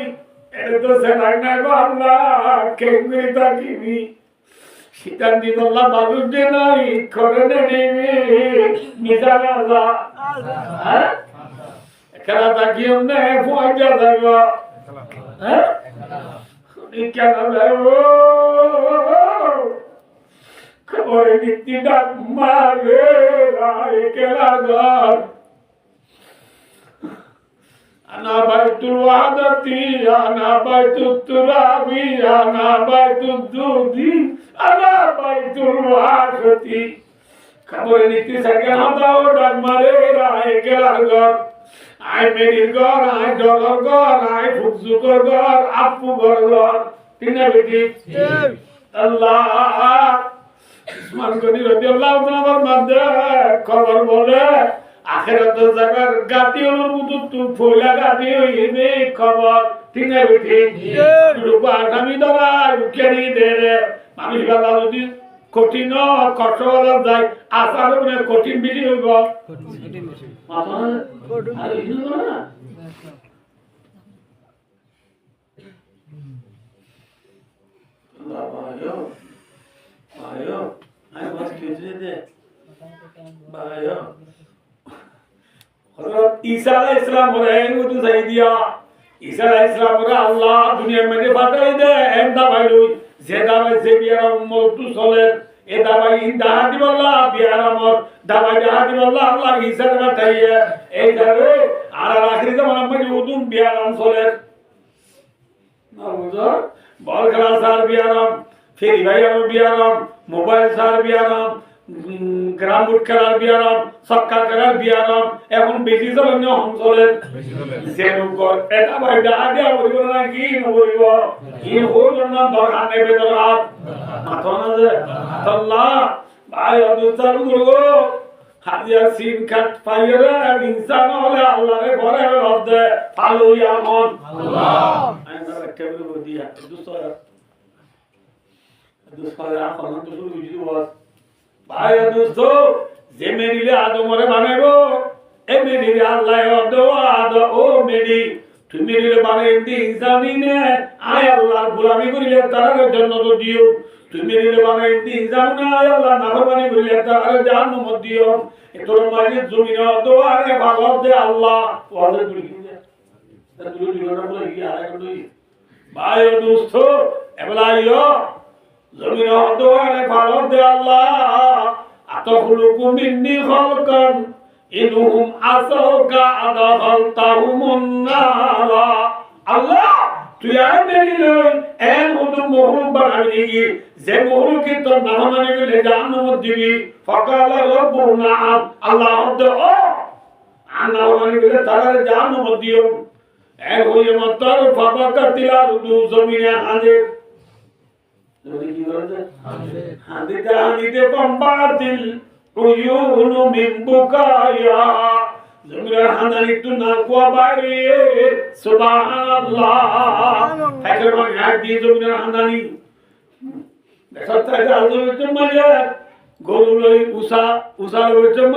S1: এটা তো সেনাই না গো আল্লাহ কেঙ্গুরি তাকিবি শীতান দিন আল্লাহ বালুর দে নাই করে নেবি মিজান আল্লাহ হ্যাঁ খেলা তাকিও নে ফুয়াজা যাব হ্যাঁ উনি কেন যাবো খবর নীতি ডাক মারে রায় কেলা ঘর أنا بيت الوحدة أنا بيت التراب أنا بيت الدود أنا بيت الوحدة خبر নীতি সাগে হাদাও ডাক মারে রায় কেলা ঘর আই মেরির ঘর আই জগর ঘর আই ফুকজুকর ঘর আপু ঘর তিনে বেটি আল্লাহ উসমান গনি রাদিয়াল্লাহু তাআলার মধ্যে খবর বলে আখিরাত জাগার গাতি অনুমুতু তু ফোলা গাতি হইবে খবর তিনে বেটি রূপা আমি ধরা রুকেনি দে রে মানুষ বালা যদি কঠিন কষ্ট হলা যায় আসার মানে কঠিন বেশি হইব কঠিন বেশি মাথা আর ইনু না বাবায়ো বাবায়ো আই বাস কিউজে দে বাবায়ো হযরত ঈসা আলাইহিস সালাম রে মুদু যাই দিয়া ঈসা আলাইহিস সালাম রে আল্লাহ দুনিয়ার মধ্যে পাঠাই দে এন্দা ভাইলুই যে দাবে যে বিয়ার মওতু চলে এ দাবাই ইন্দা দিবাল্লাহ বিয়ার আমর দাবাই দিবাল্লাহ আল্লাহ ঈসা রে পাঠাইয়ে এই দাবে আর আখিরি জামানা মধ্যে উদুম বিয়ার আম চলে না বুঝো বল খেলা সার বিয়ারাম ফেরি ভাইয়ার বিয়ারাম মোবাইল সার বিয়ারাম গ্রাম বুট খেলার বিয়ারাম সক্কা খেলার বিয়ারাম এখন বেশি চলে না হম চলে যেন কর এটা ভাইডা আগে বলিব না কি বলিব কি হল না দরকার নেবে দরকার মাথা না যে আল্লাহ ভাই অদুচার করবো হাজিয়া সিন কাট পাইরে ইনসান হলে আল্লাহরে ঘরে রদ্দে ফালু ইয়ামন আল্লাহ আইনা কেবল বদিয়া দুসরা এখন তো শুরু হইছে বাস ভাই দোস্ত যে মেরিলে আদমরে বানাইবো এ মেরিলে আল্লাহ আদ ও মেরি তুমি মেরিলে বানাই দি ইনসানি নে আয় আল্লাহর গোলামি করিলে তার জন্য তো দিও তুমি মেরিলে বানাই দি ইনসান না আয় আল্লাহ নাফরমানি করিলে তার জাহান্নাম দিও এতর মাঝে জমিন দোয়ারে ভালো দে আল্লাহ ওয়াজে দুলি তা দুলি না বলে কি আরে কই ভাই দোস্ত এবলা ইয়ো জমিন দোয়ারে ভালো দে আল্লাহ আতখলুকু মিন্নি খালকান ইনহুম আসাউকা আদাখালতাহুমুন নারা। আল্লাহ তুই আর মেরি লই এন মত মহরুম বানাবি কি যে মহরুম কি তোর নাম মানে গেলে জাহান্নাম দিবি। ফাকালা রাব্বুনা আল্লাহ ও আনা মানে গেলে তারা জাহান্নাম দিও। এ হইয়ে মতর ফাবাকাতিলা রুদু জমিনে আনে যদি কি বলতে হাদিতে হাদিতে কম্বাতিল উয়ুনু মিন বুকায়া জমিনের হানান একটু না কুয়া বাইরে সুবহানাল্লাহ তাকে মানে হাত দিয়ে জমিনের হানানি সত্তায় আল্লাহর জন্য গরু লই উসা উসা লই জন্য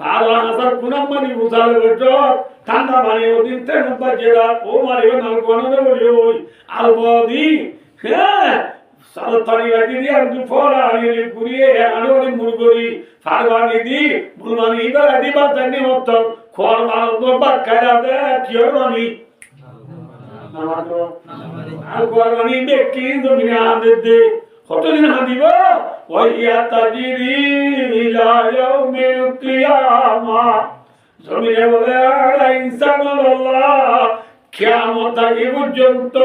S1: ফালা হাসার কুনাম মানে উসা লই জন্য ঠান্ডা পানি ওদিন তেন বাজেরা ও মারিও না কোন বলি ওই আলবদি হ্যাঁ সালতানি লাগি দি আর দুফরা আনি গুরিয়ে আনোরে মুরগরি ফারবানি দি বুলমানি ইবারা দি বাতানি মত খোর মাল তো বাকায়া দে কিয়রনি নামাতো আর কোরবানি বেকি জমিনে আদে দে কতদিন হাদিব ওয়া তাজিরি ইলা ইয়াউমিল কিয়ামা জমিনে বলে ইনসানুল্লাহ কিয়ামত আগে পর্যন্ত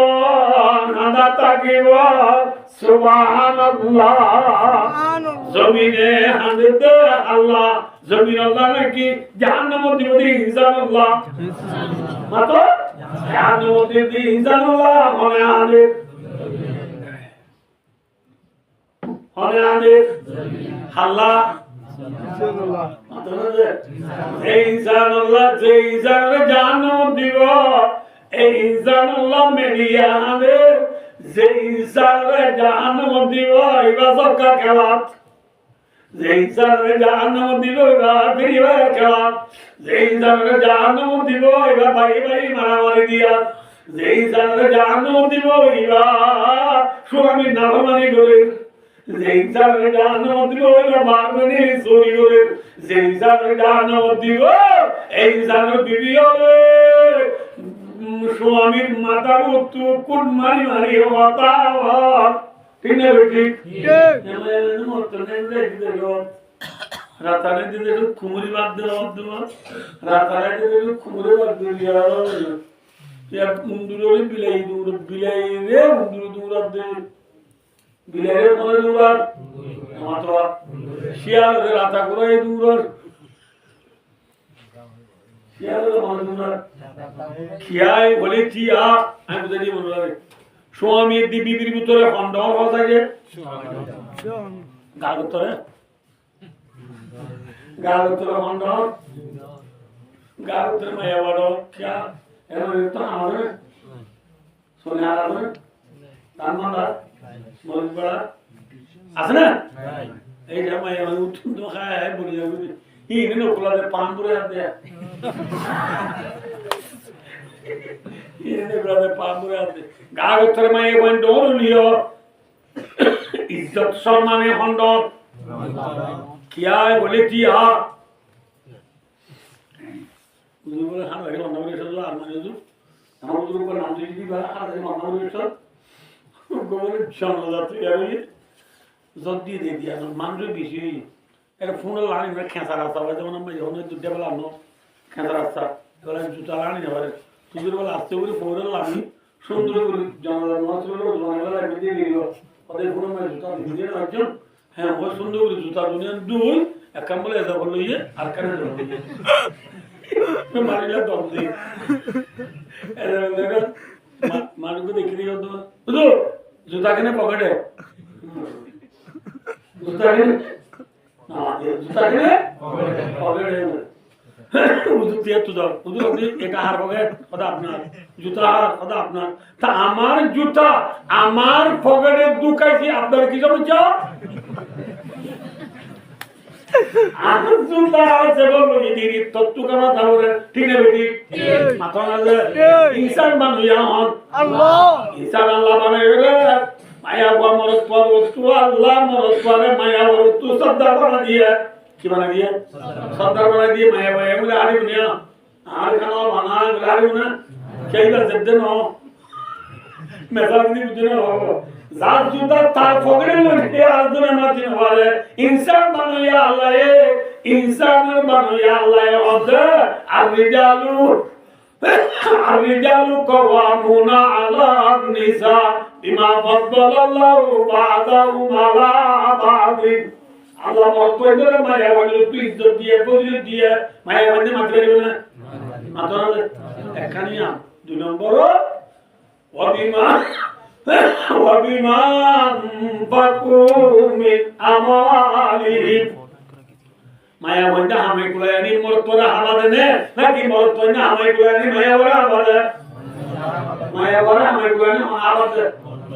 S1: নাদা থাকিব সুবহানাল্লাহ জমিনে হামদে আল্লাহ জমিন আল্লাহ নাকি জাহান্নাম দিবি ইনসানুল্লাহ মাতো জাহান্নাম দিবি ইনসানুল্লাহ মনে আনে মনে আনে আল্লাহ এই ইনসানুল্লাহ যে ইনসানের জাহান্নাম দিব এই ইনসানুল্লাহ মেরিয়া আনে যে ইনসানের জাহান্নাম দিব এবার সরকার খেলাত যে ইনসানের জাহান্নাম দিব এবার পরিবার খেলাত যে ইনসানের জাহান্নাম দিব এবার ভাই ভাই মারামারি দিয়া যে ইনসানের জাহান্নাম দিব এবার স্বামীর নাফরমানি করে যে ইনসানের জাহান্নাম দিব এবার বাগনি চুরি করে যে ইনসানের জাহান্নাম দিব এই ইনসানের বিবি হবে স্বামীর মাথার উত্তু কুট মারি মারি মাথা ঠিক না ঠিক রাতারে দিলে কুমুরি বাদ দেওয়া রাতারে দিলে কুমুরি বাদ দিয়ে মুন্ডুরে বিলাই দূর বিলাই রে মুন্ডুরে দূরাত দে বিলাইরে মনে দূরাত মাত্র শিয়ালের রাতা করে দূর শিয়ালের মনে দূরাত খিয়াই বলে টিয়া আমি বুঝে দিয়ে বললাম স্বামী বিবির ভিতরে খন্ডন হওয়া থাকে গার ভিতরে খন্ডন গার ভিতরে মায়া বড় খিয়া এবার তো আমাদের সোনে আলাদা তার মালা মরিচ বড়া আছে না এই যে মায়া উঠুন তো খায় বলি যাবে ই নেন ওগুলাতে পান করে আর দেয় গার উত্তরে মায়ে বন্ধ লিও ইজ্জত সম্মানে খন্ড কিয়ায় বলে টিয়া বলে হান লাগে বন্ধ করে এসেছিল আর মানে আমার দুটো করে নাম দিয়ে দিবা আর বন্ধ করে এসেছিল গোবরের জন্মযাত্রী আমি জল দিয়ে দিয়ে দিয়া মানুষ বেশি এটা ফোনে লানি না খেঁচা রাস্তা হয় যেমন আমরা যখন দুটা বেলা আনো খেঁচা রাস্তা এবার জুতা লানি না পারে তুই বলে আসতে করে পৌরে লানি সুন্দর করে জনগণ দিয়ে দিল ওদের কোনো জুতা দিয়ে একজন হ্যাঁ ওই সুন্দর করে জুতা দুনিয়া দুই এক কাম বলে এসে বললো ইয়ে আর কানে মারিলে দম দিয়ে মানুষকে দেখে দিয়ে বুঝলো জুতা কিনে পকেটে জুতা কিনে জুতা কিনে পকেটে উদুর দিয়ে তো দাও উদুর আপনি এটা হার পকেট কথা আপনার জুতা হার কথা আপনার তা আমার জুতা আমার পকেটে ঢুকাইছি আপনার কি সমস্যা আমার জুতা আছে বলবো দিদি তত্ত্ব কামা তাহলে ঠিক না বেটি মাথা না ইনসান বানাইয়া হন আল্লাহ ইনসান আল্লাহ বানাইলে মায়া বা মরত পর তু আল্লাহ মরত পরে মায়া মরত তু সর্দার বানা দিয়ে কি বানা দিয়ে সর্দার বানা দিয়ে মায়া ভাই বলে আড়ি বুনিয়া আর খানা বানা আড়ি বুনা কেইবার জেদ ন মেজাজ দি বুঝনে হবে জাত জুতা তার পকেটে লইতে আজনে মাটি হওয়ারে ইনসান বানাইয়া আল্লাহ ইনসানের বানাইয়া আল্লাহ ওদে আর রিজালু কওয়ামুনা আলা নিসা বিমা ফাদ্দালাল্লাহু বা'দাহুম আলা বা'দিন আল্লাহ মতবাদের মায়া বলে তুই ইজ্জত দিয়ে পরিচয় দিয়ে মায়া বলে মাত্র দিবে না মাত্র না একখানিয়া দুই নম্বর ওয়াবিমা বাকুমিন আমালিহিম মায়া বলে হামাই কুলানি মরতরা আমাদের নে নাকি মরতরা হামাই কুলানি মায়া বলে আমাদের মায়া বলে হামাই কুলানি আমাদের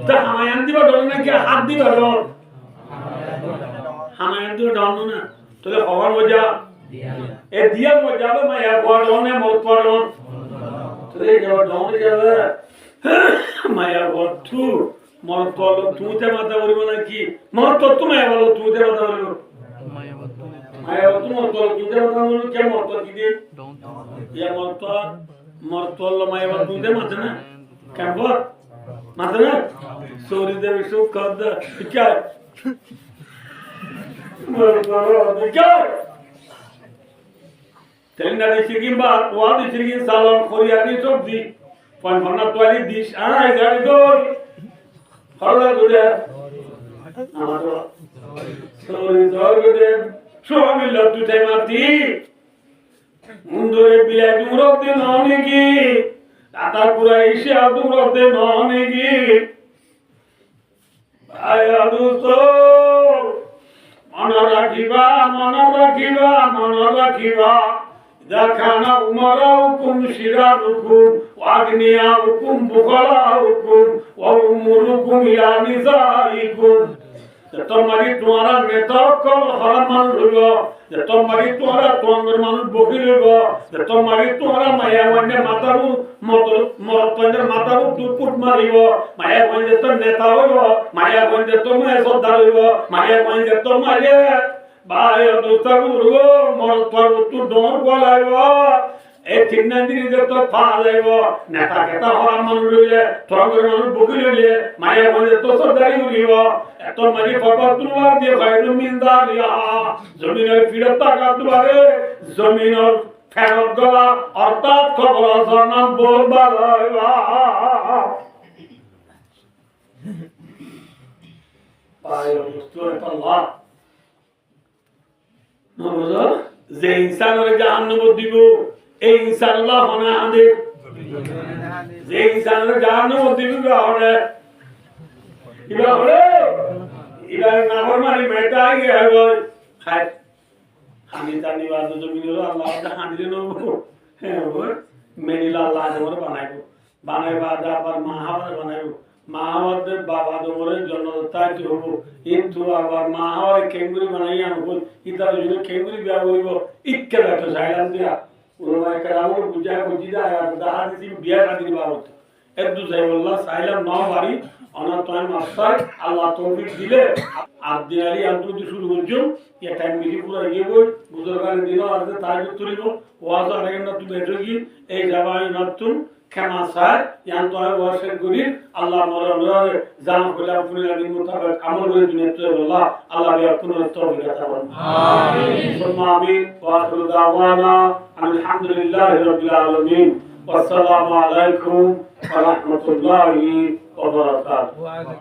S1: তা হামাই আনতে পারো নাকি হাত দিবা ডর হামাই আনতে ডর না তোলে খবর মজা এ দিয়া মজা মায়া বলে না মরতরা তোলে ডর যাবে মায়া বস্তু মরতল তুইতে মাথা বলব নাকি মরত তুমি বলো তুইতে মাথা বলব মায়া বস্তু মরতল তুইতে মাথা বলব কে মরতল কি দি ইয়া মরতল মায়া বস্তু তুইতে মাথা না কেন মাথা না সরি দে সুখ কদ কি মরতল কি তেলনা দিছিগিন বা ওয়া দিছিগিন সালাম খরিয়ানি সবজি পনপনা তোয়ালি দিস আই গাড়ি দই হলা দুলে আমার সরি দরগদে সোমিল তুতে মাতি মুন্দরে বিলাই দুরতে ননিগি দাদা পুরা ইসে দুরতে ননিগি আয়া দুতো মন রাখিবা দেখানা উমরা হুকুম শিরা হুকুম আগ্নিয়া হুকুম বুকলা হুকুম ও উমরুকুম ইয়া নিসাইকুম তোমারি তোমারা নেতা কল হারামান হইল তোমারি তোমারা তোমার মানুষ বকিল হইব তোমারি তোমারা মায়া বন্ধে মাতারু মরতনের মাতারু দুপুট মারিব মায়া বন্ধে তো নেতা হইব মায়া বন্ধে তো সর্দার হইব মায়া বন্ধে তো মারে বায় দুতাগুরু মরতর তু ডর গলাইব এ তিনদিন যে তো ফালাইব নেতা কেতা হরা মানুষ লইলে তরঙ্গের মানুষ বকি লইলে মায়া বন্ধে তো সর্দারি উড়িব এত মারি বাবা তুলার দিয়ে বাইরে মিন্দারিয়া জমিনের ফিরত টাকা দুবারে জমিনের ফেরত গলা অর্থাৎ খবর জানা বলবার পায় মুস্তফা আল্লাহ নবুঝো যে ইনসানের জাহান্নাম দিব এই ইনসান আল্লাহ হনা আদে যে ইনসানের জাহান্নাম দিব হরে ইবা হরে ইবা নাফরমানি মেটাই গয় খায় আমি জানি বাদ জমিনের আল্লাহ হাদিরে নব হ্যাঁ মেনিলা আল্লাহ আমার বানাইবো আবার মাহাবার বানাইবো মাহাবাদের বাবা দমরের জন্য তাই হবো কিন্তু আবার মাহাবারে কেঙ্গুরি বানাইয়া হবো ইতার জন্য কেঙ্গুরি বিয়া হইব ইক্কে দেখো সাইলাম দিয়া ওরা কেরামর বুঝা বুঝি যায় আর দাহা দিদি বিয়া কাটি দিবা হতো একটু যাই বললাম সাইলাম ন বাড়ি অনাতয় মাস্টার আল্লাহ তৌফিক দিলে আর দিনালি আন্তর্জাতিক শুরু করছুন ইয়া টাইম মিলি পুরো এগিয়ে বই বুজুর্গানের দিনও আছে তাই তুলিব ওয়াজ আরেকটা তুই বেটো কি এই জামাই নতুন ক্ষমা স্যার ইয়ান তো ওয়াশের গরিব আল্লাহ মরার জান কইলা পুরি লাগি মুতাবাক আমল করে দুনিয়াতে আল্লাহ আল্লাহ বিয়া পুরো তৌফিক আতা করুন আমিন সুম্মা আমিন ওয়া আখিরু দাওয়ানা আলহামদুলিল্লাহি রাব্বিল আলামিন ওয়া আসসালামু আলাইকুম ওয়া রাহমাতুল্লাহি ওয়া বারাকাতুহু